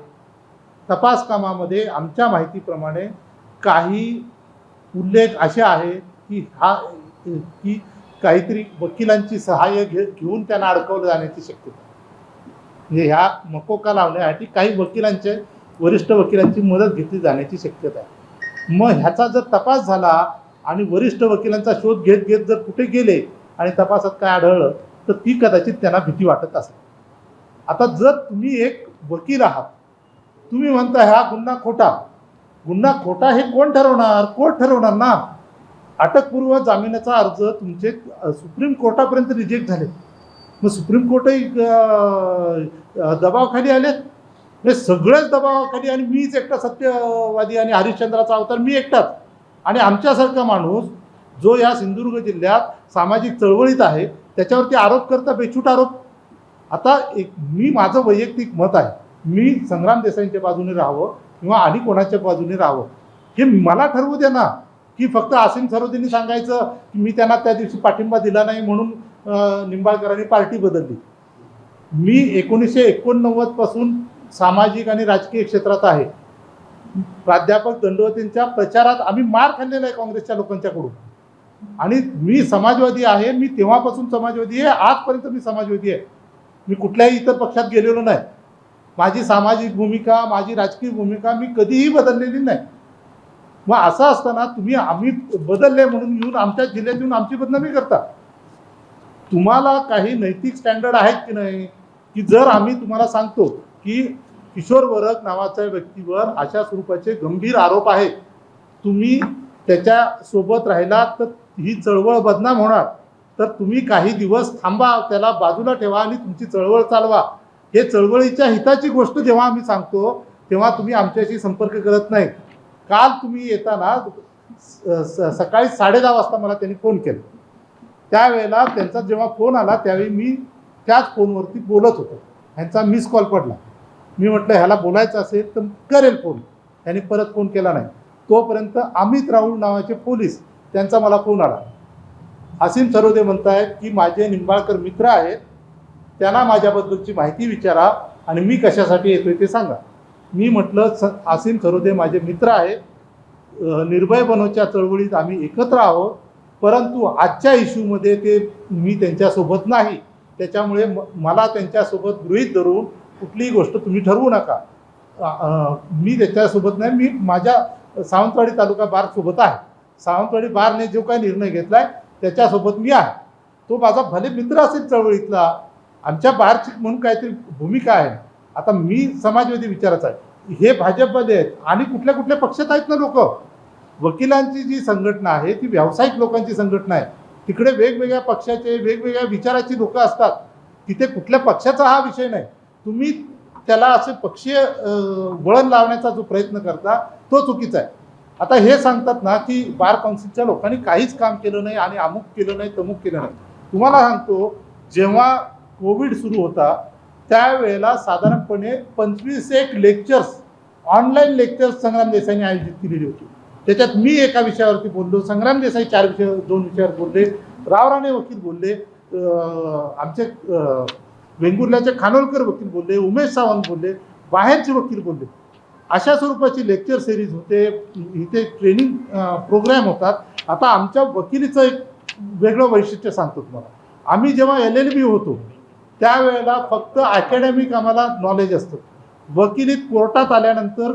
तपास कामामध्ये आमच्या माहितीप्रमाणे काही उल्लेख असे आहेत की काहीतरी वकिलांची सहाय्य घेऊन त्यांना अडकवलं जाण्याची शक्यता, म्हणजे ह्या मकोका लावण्यासाठी काही वकिलांचे, वरिष्ठ वकिलांची मदत घेतली जाण्याची शक्यता आहे. मग ह्याचा जर तपास झाला आणि वरिष्ठ वकिलांचा शोध घेत घेत जर कुठे गेले आणि तपासात काय आढळलं तर ती कदाचित त्यांना भीती वाटत असेल. आता जर तुम्ही एक वकील आहात, तुम्ही म्हणता हा गुन्हा खोटा हे कोण ठरवणार? कोर्ट ठरवणार ना. अटकपूर्व जामिनाचा अर्ज तुमचे सुप्रीम कोर्टापर्यंत रिजेक्ट झाले, मग सुप्रीम कोर्टही दबावाखाली आलेत. हे सगळेच दबावाखाली आणि मीच एकटा सत्यवादी आणि हरिश्चंद्राचा अवतार मी एकटाच. आणि आमच्यासारखा माणूस जो या सिंधुदुर्ग जिल्ह्यात सामाजिक चळवळीत आहे त्याच्यावरती आरोप करता, बेछूट आरोप. आता मी माझं वैयक्तिक मत आहे, मी संग्राम देसाईंच्या बाजूने राहावं किंवा आणि कोणाच्या बाजूने राहावं हे मला ठरवू दे ना. की फक्त आसिम सरोदेंनी सांगायचं की मी त्यांना त्या दिवशी पाठिंबा दिला नाही म्हणून निंबाळकरांनी पार्टी बदलली. मी 1989 पासून सामाजिक आणि राजकीय क्षेत्रात आहे. प्राध्यापक दंडवतेंच्या प्रचारात आम्ही मार खाल्लेला आहे काँग्रेसच्या लोकांच्याकडून. आणि मी समाजवादी आहे, मी तेव्हापासून समाजवादी आहे, आजपर्यंत मी समाजवादी आहे. मी कुठल्याही इतर पक्षात गेलेलो नाही. माझी सामाजिक भूमिका, माझी राजकीय भूमिका मी कधीही बदललेली नाही. मग असं असताना आम्ही बदलले म्हणून येऊन आमच्या जिल्ह्यात येऊन आमची बदनामी करता. तुम्हाला काही नैतिक स्टँडर्ड आहेत की नाही? की जर आम्ही तुम्हाला सांगतो की किशोर वरक नावाच्या व्यक्तीवर अशा स्वरूपाचे गंभीर आरोप आहेत, तुम्ही त्याच्यासोबत राहिला तर ही चळवळ बदनाम होणार, तर तुम्ही काही दिवस थांबा, त्याला बाजूला ठेवा आणि तुमची चळवळ चालवा. हे चळवळीच्या हिताची गोष्ट जेव्हा आम्ही सांगतो तेव्हा तुम्ही आमच्याशी संपर्क करत नाही. काल तुम्ही येताना सकाळी 10:30 वाजता मला त्यांनी फोन केला. त्यावेळेला त्यांचा जेव्हा फोन आला त्यावेळी मी त्याच फोनवरती बोलत होतो. ह्यांचा मिस कॉल पडला. मी म्हटलं ह्याला बोलायचं असेल तर करेल फोन. त्यांनी परत फोन केला नाही. तोपर्यंत अमित राऊळ नावाचे पोलीस, त्यांचा मला फोन आला. आसिम सरोदे म्हणतायत की माझे निंबाळकर मित्र आहेत, त्यांना माझ्याबद्दलची माहिती विचारा आणि मी कशासाठी येतोय ते सांगा. मी म्हटलं आसिम सरोदे माझे मित्र आहेत, निर्भय बनवच्या चळवळीत आम्ही एकत्र आहोत, परंतु आजच्या इश्यूमध्ये मी त्यांच्यासोबत नाही. त्याच्यामुळे मला त्यांच्यासोबत गृहीत धरून कुठलीही गोष्ट तुम्ही ठरवू नका. मी त्याच्यासोबत नाही, मी माझ्या सावंतवाडी तालुका बारसोबत आहे. सावंतवाडी बारने जो काही निर्णय घेतला आहे त्याच्यासोबत मी आहे. तो माझा भले मित्र असेल चळवळीतला, आमच्या बारची म्हणून काहीतरी भूमिका आहे. आता मी समाजवादी विचाराचा आहे, हे भाजपमध्ये आहेत आणि कुठल्या कुठल्या पक्षात आहेत ना लोक. वकिलांची जी संघटना आहे ती व्यावसायिक लोकांची संघटना आहे. तिकडे वेगवेगळ्या पक्षाचे वेगवेगळ्या विचाराची लोक असतात. तिथे कुठल्या पक्षाचा हा विषय नाही. तुम्ही त्याला असे पक्षीय वळण लावण्याचा जो प्रयत्न करता तो चुकीचा आहे. आता हे सांगतात ना की बार काउन्सिलच्या लोकांनी काहीच काम केलं नाही आणि अमुक केलं नाही तमुक केलं नाही. तुम्हाला सांगतो, जेव्हा कोविड सुरू होता त्यावेळेला साधारणपणे 25 लेक्चर्स, ऑनलाईन लेक्चर्स संग्राम देसाईंनी आयोजित केलेली होती. त्याच्यात मी एका विषयावरती बोललो, संग्राम देसाई 2 विषयावर बोलले, रावराणे वकील बोलले, आमचे वेंगुर्ल्याचे खानोलकर वकील बोलले, उमेश सावंत बोलले, बाहेरचे वकील बोलले. अशा स्वरूपाची लेक्चर सिरीज होते, इथे ट्रेनिंग प्रोग्राम होतात. आता आमच्या वकिलीचं एक वेगळं वैशिष्ट्य सांगतो तुम्हाला. आम्ही जेव्हा LLB होतो त्यावेळेला फक्त अकॅडमिक आम्हाला नॉलेज असतं. वकिलीत कोर्टात आल्यानंतर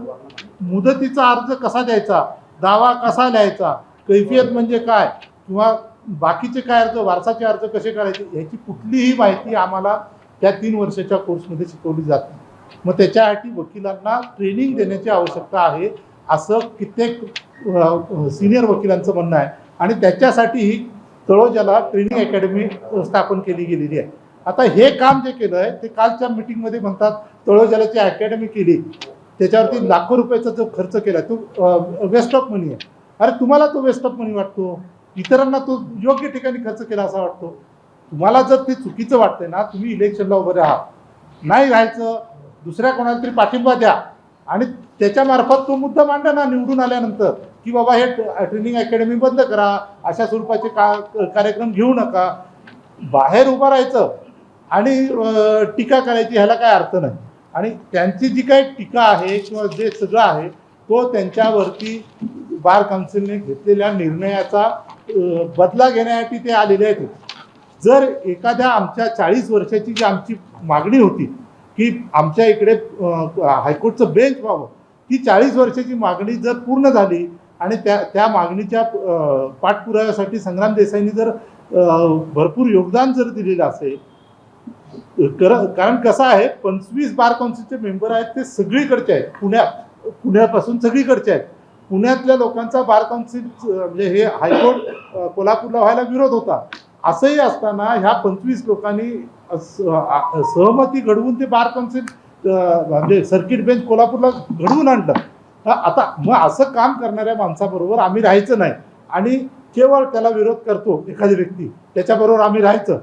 मुदतीचा अर्ज कसा द्यायचा, दावा कसा लिहायचा, कैफियत म्हणजे काय, किंवा बाकीचे काय अर्ज, वारसाचे अर्ज कसे करायचे, याची कुठलीही माहिती आम्हाला त्या 3 वर्षाच्या कोर्समध्ये शिकवली जाते. मग त्याच्यासाठी वकिलांना ट्रेनिंग देण्याची आवश्यकता आहे असं कित्येक सिनियर वकिलांचं म्हणणं आहे. आणि त्याच्यासाठी ही तळोजाला ट्रेनिंग अकॅडमी स्थापन केली गेलेली आहे. आता हे काम जे केलं आहे ते कालच्या मीटिंगमध्ये म्हणतात तळोजालाची अकॅडमी केली, त्याच्यावरती लाखो रुपयाचा जो खर्च केला तो वेस्ट ऑफ मनी आहे. अरे तुम्हाला तो वेस्ट ऑफ मनी वाटतो, इतरांना तो योग्य ठिकाणी खर्च केला असा वाटतो. तुम्हाला जर ते चुकीचं वाटतंय ना, तुम्ही इलेक्शनला उभं राहा, नाही राहायचं, दुसऱ्या कोणाला तरी पाठिंबा द्या आणि त्याच्यामार्फत तो मुद्दा मांडा ना निवडून आल्यानंतर की बाबा हे ट्रेनिंग अकॅडमी बंद करा, अशा स्वरूपाचे कार्यक्रम घेऊ नका. बाहेर उभं राहायचं आणि टीका करायची ह्याला काय अर्थ नाही. आणि त्यांची जी काही टीका आहे किंवा जे सगळं आहे तो त्यांच्यावरती बार काउन्सिलने घेतलेल्या निर्णयाचा बदला घेण्यासाठी ते आलेले आहेत. जर एखाद्या आमच्या 40 वर्षाची जी आमची मागणी होती की आमच्या इकडे हायकोर्टचं बेंच व्हावं, ती 40 वर्षाची मागणी जर पूर्ण झाली आणि त्या मागणीच्या पाठपुराव्यासाठी संग्राम देसाईंनी जर भरपूर योगदान जर दिलेलं असेल, कारण कसं आहे 25 बार काउन्सिलचे मेंबर आहेत ते सगळीकडचे आहेत, पुण्यापासून सगळीकडचे आहेत. पुण्यातल्या लोकांचा बार काउन्सिल म्हणजे हे हायकोर्ट कोल्हापूरला व्हायला विरोध होता. असंही असताना ह्या 25 लोकांनी सहमती घडवून ते बार काउन्सिल म्हणजे सर्किट बेंच कोल्हापूरला घडवून आणलं. आता मग असं काम करणाऱ्या माणसाबरोबर आम्ही राहायचं नाही आणि केवळ त्याला विरोध करतो एखादी व्यक्ती, त्याच्याबरोबर आम्ही राहायचं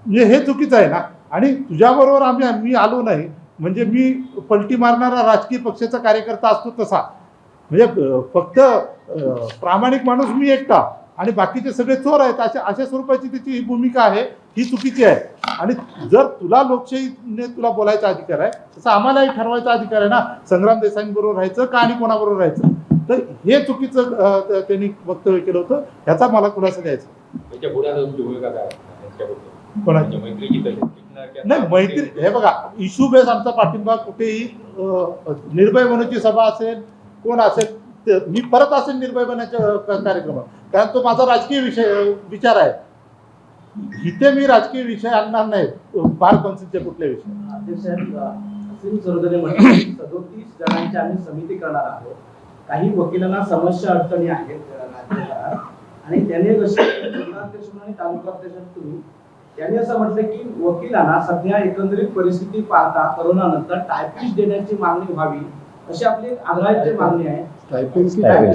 म्हणजे हे चुकीचं आहे ना. आणि तुझ्याबरोबर मी आलो नाही म्हणजे मी पलटी मारणारा राजकीय पक्षाचा कार्यकर्ता असतो तसा, म्हणजे फक्त प्रामाणिक माणूस मी एकटा आणि बाकीचे सगळे चोर आहेत अशा स्वरूपाची त्याची ही भूमिका आहे, ही चुकीची आहे. आणि जर तुला लोकशाहीने तुला बोलायचा अधिकार आहे तसं आम्हालाही ठरवायचा अधिकार आहे ना, संग्राम देसाईंबरोबर राहायचं का आणि कोणाबरोबर राहायचं. तर हे चुकीचं त्यांनी वक्तव्य केलं होतं, ह्याचा मला खुलासा द्यायचा. त्याच्या पुढे तुमची भूमिका काय त्यांच्याबद्दल? कोणाची मैत्रीची तशी टिकणार की नाही मैत्री, हे बघा इश्यू बेस आमचा पाठिंबा कुठेही निर्भय बनूची सभा असेल कोण असेल मी परत असेल निर्भय बनाच्या कार्यक्रमात, कारण तो माझा राजकीय विचार आहे. इथे मी राजकीय विषय आणणार नाही बार काउन्सिलचे कुठल्या विषय. अध्यक्ष असीम सरोदे म्हटलं की 37 जणांची आम्ही समिती करणार आहोत. काही वकिलांना समस्या अडचणी आहेत राज्यभरात आणि त्याने जसे जिल्हाध्यक्ष आणि तालुकाध्यक्ष तुम्ही त्यांनी असं म्हटलं की वकिलांना सध्या एकंदरीत परिस्थिती पाहता करोनानंतर टायपिस्ट देण्याची मागणी व्हावी अशी आपली आग्रहाची मागणी आहे. 15,000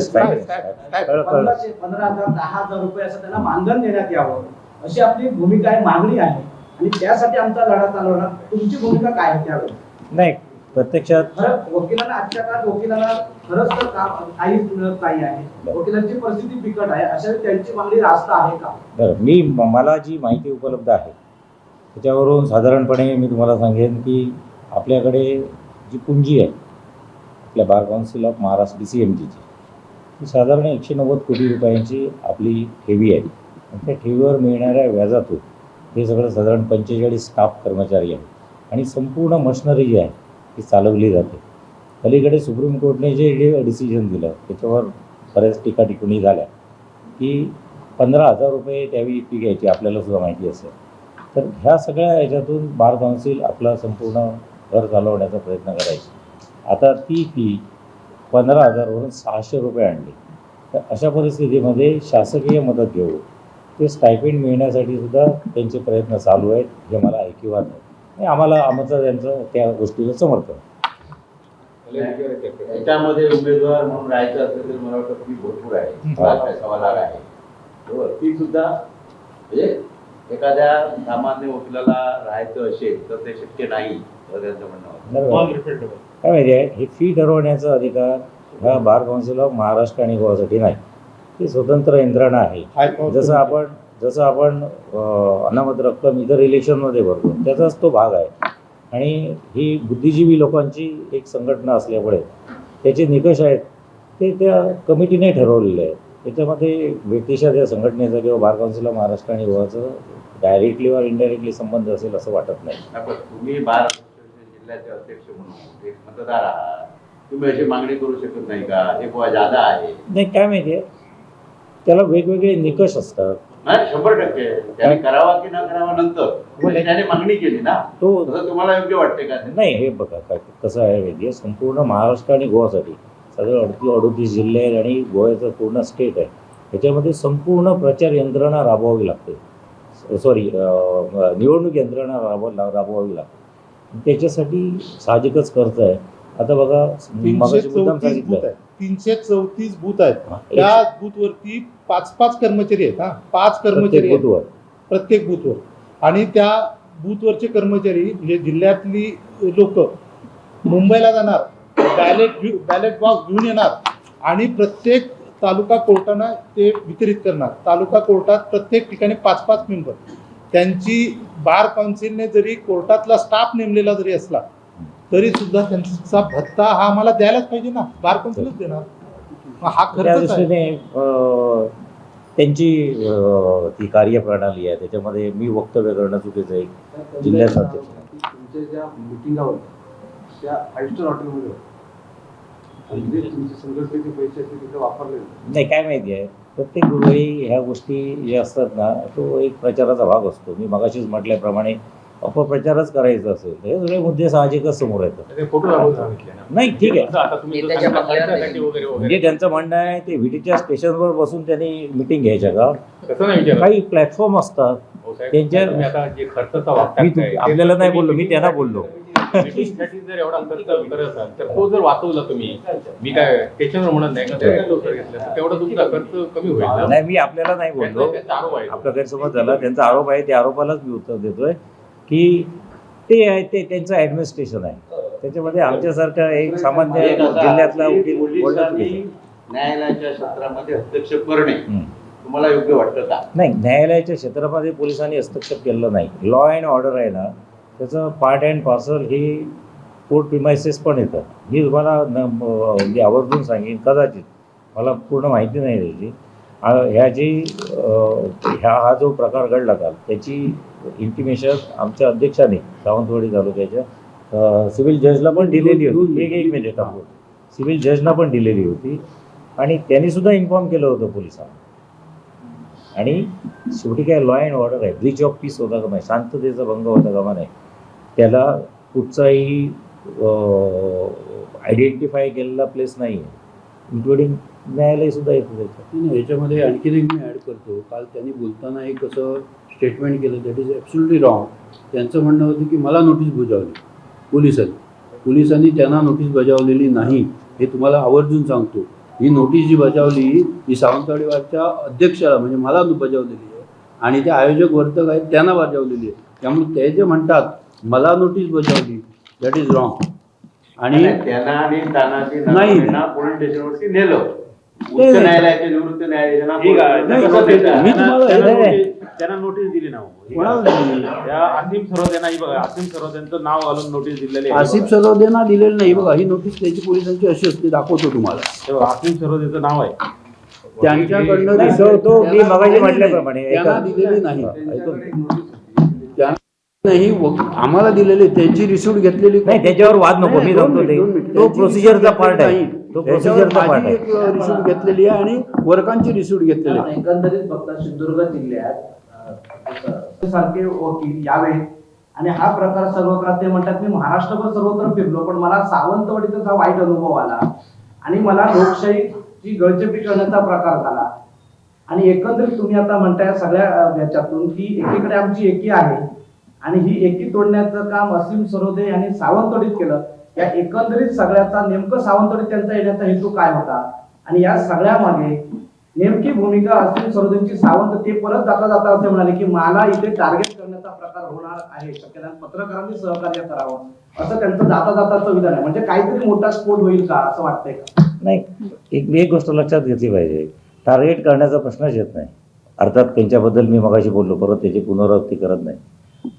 10,000 रुपये असं त्यांना मानधन देण्यात यावं अशी आपली भूमिका आहे, मागणी आहे आणि त्यासाठी आमचा लढा चालवणार. तुमची भूमिका काय आहे त्यावर? नाही प्रत्यक्षात वकिलांना आजच्या काळात वकिलांना खरंच तर काम काहीच मिळत नाही आहे, वकिलांची परिस्थिती बिकट आहे, अशा वेळी त्यांची मागणी रास्त आहे का? बरं, मला जी माहिती उपलब्ध आहे त्याच्यावरून साधारणपणे मी तुम्हाला सांगेन की आपल्याकडे जी पुंजी आहे आपल्या बार काउन्सिल ऑफ महाराष्ट्र BCMGची ती साधारण 190 कोटी रुपयांची आपली ठेवी आहे. आणि त्या ठेवीवर मिळणाऱ्या व्याजातून हे सगळं साधारण 45 स्टाफ कर्मचारी आहेत आणि संपूर्ण मशिनरी जी आहे ती चालवली जाते. अलीकडे सुप्रीम कोर्टने जे डिसिजन दिलं त्याच्यावर बऱ्याच टीका टिप्पणी झाल्या की 15,000 रुपये त्यावेळी फी घ्यायची, आपल्याला सुद्धा माहिती असेल. तर ह्या सगळ्या याच्यातून बार काउन्सिल आपला संपूर्ण घर चालवण्याचा प्रयत्न करायची. आता ती फी 15,000वरून 600 रुपये आणली. तर अशा परिस्थितीमध्ये शासकीय मदत घेऊ ते स्टायपेंड मिळण्यासाठी सुद्धा त्यांचे प्रयत्न चालू आहेत, हे मला ऐकिवात आहे आणि आम्हाला आमचं त्यांचं त्या गोष्टीचं समर्थन. याच्यामध्ये उमेदवार म्हणून राहायचं असेल तर मला वाटतं फी भरपूर आहे, 1.25 लाख आहे. बरोबर, ती सुद्धा म्हणजे एखाद्या सामान्य वकिलाला राहायचं असेल तर ते शक्य नाही असं त्यांचं म्हणणं होतं. काय माहिती आहे, हे फी ठरवण्याचा अधिकार ह्या बार काउन्सिल ऑफ महाराष्ट्र आणि गोवासाठी नाही, ही स्वतंत्र यंत्रणा आहे. जसं आपण अनामत रक्कम इतर इलेक्शनमध्ये भरतो त्याचाच तो भाग आहे. आणि ही बुद्धिजीवी लोकांची एक संघटना असल्यामुळे त्याचे निकष आहेत ते त्या कमिटीने ठरवलेले आहेत. त्याच्यामध्ये व्यक्तिशः त्या संघटनेचा किंवा बार काउन्सिल ऑफ महाराष्ट्र आणि गोवाचं डायरेक्टली वा इनडायरेक्टली संबंध असेल असं वाटत नाही. पण तुम्ही बार जिल्ह्याचे अध्यक्ष म्हणून एक मतदार आहात, तुम्ही अशी मागणी करू शकत नाही का? हे बुवा जादा आहे. नाही, काय माहिती आहे, त्याला वेगवेगळे निकष असतात. नाही 100% त्याने करावा की न करावा नंतर त्याने मागणी केली ना, तो तसं तुम्हाला योग्य वाटते का? नाही, हे बघा काय कसं आहे माहिती आहे, संपूर्ण महाराष्ट्र आणि गोवासाठी सगळे 38 जिल्हे आहेत आणि गोव्याचं पूर्ण स्टेट आहे. त्याच्यामध्ये संपूर्ण प्रचार यंत्रणा राबवावी लागते, निवडणूक यंत्रणा राबवावी लागते. त्याच्यासाठी साहजिकच खर्च आहे. आता बघा, मगाशी मुद्दाम सांगितलं 334 बूथ आहेत, त्या बूथवरती 5-5 कर्मचारी आहेत. 5 कर्मचारी बूथवर, प्रत्येक बूथवर. आणि त्या बूथवरचे कर्मचारी म्हणजे जिल्ह्यातली लोक मुंबईला जाणार, बॅलेट बॉक्स घेऊन येणार आणि प्रत्येक तालुका कोर्टानं ते वितरित करणार. तालुका कोर्टात प्रत्येक ठिकाणी 5-5 मेंबर. त्यांची बार काउन्सिलने जरी कोर्टातला स्टाफ नेमलेला जरी असला तरी सुद्धा त्यांचा भत्ता हा आम्हाला द्यायलाच पाहिजे ना, बार काउन्सिलच देणार. हा त्या खर्च दृष्टीने त्यांची ती कार्यप्रणाली आहे, त्याच्यामध्ये मी वक्तव्य करणं चुकीचं आहे. जिल्ह्याचा तुमच्या ज्या मिटिंगा होत्या त्या 5 स्टार हॉटेलमध्ये होत्या, तुमच्या संघटनेचे पैसे तिथे वापरले नाही. काय माहिती आहे, प्रत्येक वेळी ह्या गोष्टी ज्या असतात ना, तो एक प्रचाराचा भाग असतो. मी मगाशीच म्हटल्याप्रमाणे अपप्रचारच करायचा असेल तर हे सगळे मुद्दे साहजिकच समोर येतात. नाही, ठीक आहे, म्हणजे त्यांचं म्हणणं आहे ते व्हीटीच्या स्टेशनवर बसून त्यांनी मिटिंग घ्यायच्या का? काही प्लॅटफॉर्म असतात, साहेब, त्यांच्या- तुम्ही आता जे खर्चाचा मी वापर तू- आपल्याला नाही बोललो, मी त्यांना बोललो. मीटिंगसाठी जर एवढा खर्च करत असाल तर तो जर वाचवला तुम्ही, मी काय त्याच्यावर म्हणत नाही का ते लवकर घेतलं तर तेवढा तुमचा खर्च कमी होईल ना? नाही, मी आपल्याला नाही बोललो. त्यांचा आरोप आहे. आपला गैरसमज झाला. त्यांचा आरोप आहे, त्या आरोपालाच मी उत्तर देतोय की ते आहे ते त्यांचं ऍडमिनिस्ट्रेशन आहे. त्याच्यामध्ये आमच्यासारखा एक सामान्य एक असा जिल्ह्यातला की वकील बोलला पोलिसांनी न्यायालयाच्या क्षेत्रामध्ये हस्तक्षेप करणे तुम्हाला योग्य वाटतं का? नाही, न्यायालयाच्या क्षेत्रामध्ये पोलिसांनी हस्तक्षेप केलेला नाही. लॉ अँड ऑर्डर आहे ना, त्याचं पार्ट अँड पार्सल हे कोर्ट प्रिमायसेस पण येतं. मी तुम्हाला म्हणजे आवर्जून सांगेन, कदाचित मला पूर्ण माहिती नाही त्याची. हा जो प्रकार घडला काल त्याची इंटिमेशन आमच्या अध्यक्षाने सावंतवाडी तालुक्याच्या सिव्हिल जजला पण दिलेली होती. एक मिनिट थांबू. सिव्हिल जजला पण दिलेली होती आणि त्यांनी सुद्धा इन्फॉर्म केलं होतं पोलिसांना. आणि शेवटी काय लॉ अँड ऑर्डर आहे, ब्रीच ऑफ पीस होता का नाही, शांततेचा भंग होता कामा नाही, त्याला कुठचाही आयडेंटिफाय केलेला प्लेस नाही आहे, इन्क्लुडिंग न्यायालय सुद्धा येतं त्याच्यात. नाही, याच्यामध्ये आणखीन एक मी ॲड करतो. काल त्यांनी बोलताना एक असं स्टेटमेंट केलं, दॅट इज ॲब्सोल्युटली रॉंग. त्यांचं म्हणणं होतं की मला नोटीस बजावली पोलिसांनी त्यांना नोटीस बजावलेली नाही, हे तुम्हाला आवर्जून सांगतो. ही नोटीस जी बजावली ही सावंतवाडीच्या अध्यक्षाला म्हणजे मला बजावलेली आहे आणि ते आयोजक वर्तक आहेत त्यांना बजावलेली आहे. त्यामुळे ते जे म्हणतात मला नोटीस बजावली, दॅट इज रॉंग. आणि त्यांना आणि तानाजी नाही. नागोरेंना पोलीस स्टेशनवरती नेलं. उच्च नाही. न्यायालयाचे निवृत्त न्यायाधीशांना ठीक आहे. कसं नाही, देता? मी तुम्हाला त्यांना नोटीस दिली ना. कोणाला दिली? त्या आसिम सरोदेना ही बघा, आसिम सरोदेंचं नाव घालून नोटीस दिलेली आहे. आसिफ सरोदेना दिलेली नाही. बघा ही नोटीस त्याची पोलिसांची अशी असते, दाखवतो तुम्हाला. तेव्हा आसिम सरोदेचं नाव आहे. त्यांच्याकडनं नाही, तो मी मगाशी म्हटल्याप्रमाणे त्यांना दिलेली नाही. ऐकून नाही आम्हाला दिलेली त्यांची रिसिप्ट घेतलेली नाही, त्याच्यावर वाद नको. मी सांगतो तो प्रोसिजरचा पार्ट आहे. तो प्रोसिजरचा पार्ट आहे. रिसिप्ट घेतलेली आहे आणि वर्कांची रिसिप्ट घेतलेली आहे. एकंदरीत बघता सिंधुदुर्ग जिल्ह्यात सारखे वकील यावेत आणि हा प्रकार सर्वत्र ते म्हणतात मी महाराष्ट्रभर सर्वत्र फिरलो पण मला सावंतवाडीचा वाईट अनुभव आला आणि मला लोकशाहीची गळचेपी करण्याचा प्रकार झाला. आणि एकंदरीत तुम्ही आता म्हणताय सगळ्या याच्यातून की एकीकडे आमची एकी आहे आणि ही एकी तोडण्याचं काम असीम सरोदे यांनी सावंतवाडीत केलं. या एकंदरीत सगळ्याचा नेमकं सावंतवाडीत त्यांचा येण्याचा हेतू काय होता आणि या सगळ्या मागे नेमकी भूमिका असीम सरोदेंची सावंत ते परत जाता जाता असे म्हणाले की मला इथे टार्गेट करण्याचा प्रकार होणार आहे, शक्यता पत्रकारांनी सहकार्य करावं असं त्यांचं जाता जाताचं विधान आहे. म्हणजे काहीतरी मोठा स्फोट होईल का असं वाटतंय का? नाही, एक गोष्ट लक्षात घेतली पाहिजे, टार्गेट करण्याचा प्रश्नच येत नाही. अर्थात त्यांच्याबद्दल मी मगाशी बोललो, परत त्याची पुनरावृत्ती करत नाही.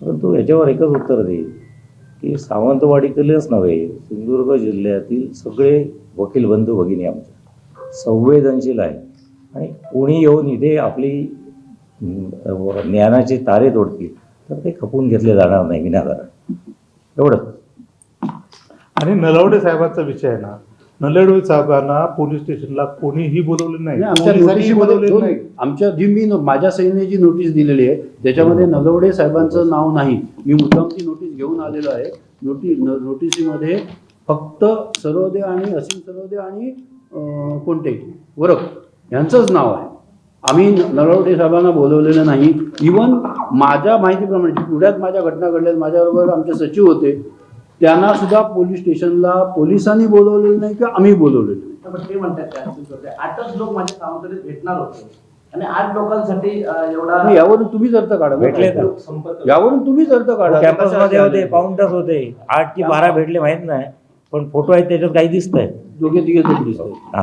परंतु याच्यावर एकच उत्तर देईल की सावंतवाडीतीलच नव्हे, सिंधुदुर्ग जिल्ह्यातील सगळे वकील बंधू भगिनी आमच्या संवेदनशील आहे आणि कोणी येऊन इथे आपली ज्ञानाचे तारे तोडतील तर ते खपून घेतले जाणार नाही विनाकारण. एवढंच. आणि नलवडे साहेबांचा विषय आहे ना, नलवडे साहेबांना पोलीस स्टेशनला कोणीही बोलवले नाही, आमच्या पोलिसांनीही बोलवलेलं नाही. आमच्या जी मी माझ्या सहीने जी नोटीस दिलेली आहे त्याच्यामध्ये नलवडे साहेबांचं नाव नाही. मी मुद्दाम ती नोटीस घेऊन आलेलो आहे. नोटीसीमध्ये फक्त सरोदे आणि असीम सरोदे आणि कोणते वरक यांचंच नाव आहे. आम्ही नलवडे साहेबांना बोलवलेलं नाही. इवन माझ्या माहितीप्रमाणे पुण्यात माझ्या घटना घडल्या, माझ्याबरोबर आमचे सचिव होते, त्यांना सुद्धा पोलीस स्टेशनला पोलिसांनी बोलवलेलं नाही किंवा आम्ही बोलवलेलं नाही. पण ते म्हणतात त्या 8च लोक माझ्या सावंतवाडीत भेटणार होते आणि 8 लोकांसाठी एवढा आणि यावरून तुम्हीच अर्थ काढा. भेटले तर यावरून तुम्हीच अर्थ काढा. कॅम्पसमध्ये होते, पाऊंडर्स होते, 8 की 12 भेटले माहित नाही, पण फोटो आहेत त्याच्यात काही दिसत आहेत. दोघे तिघे दिसतात. हा.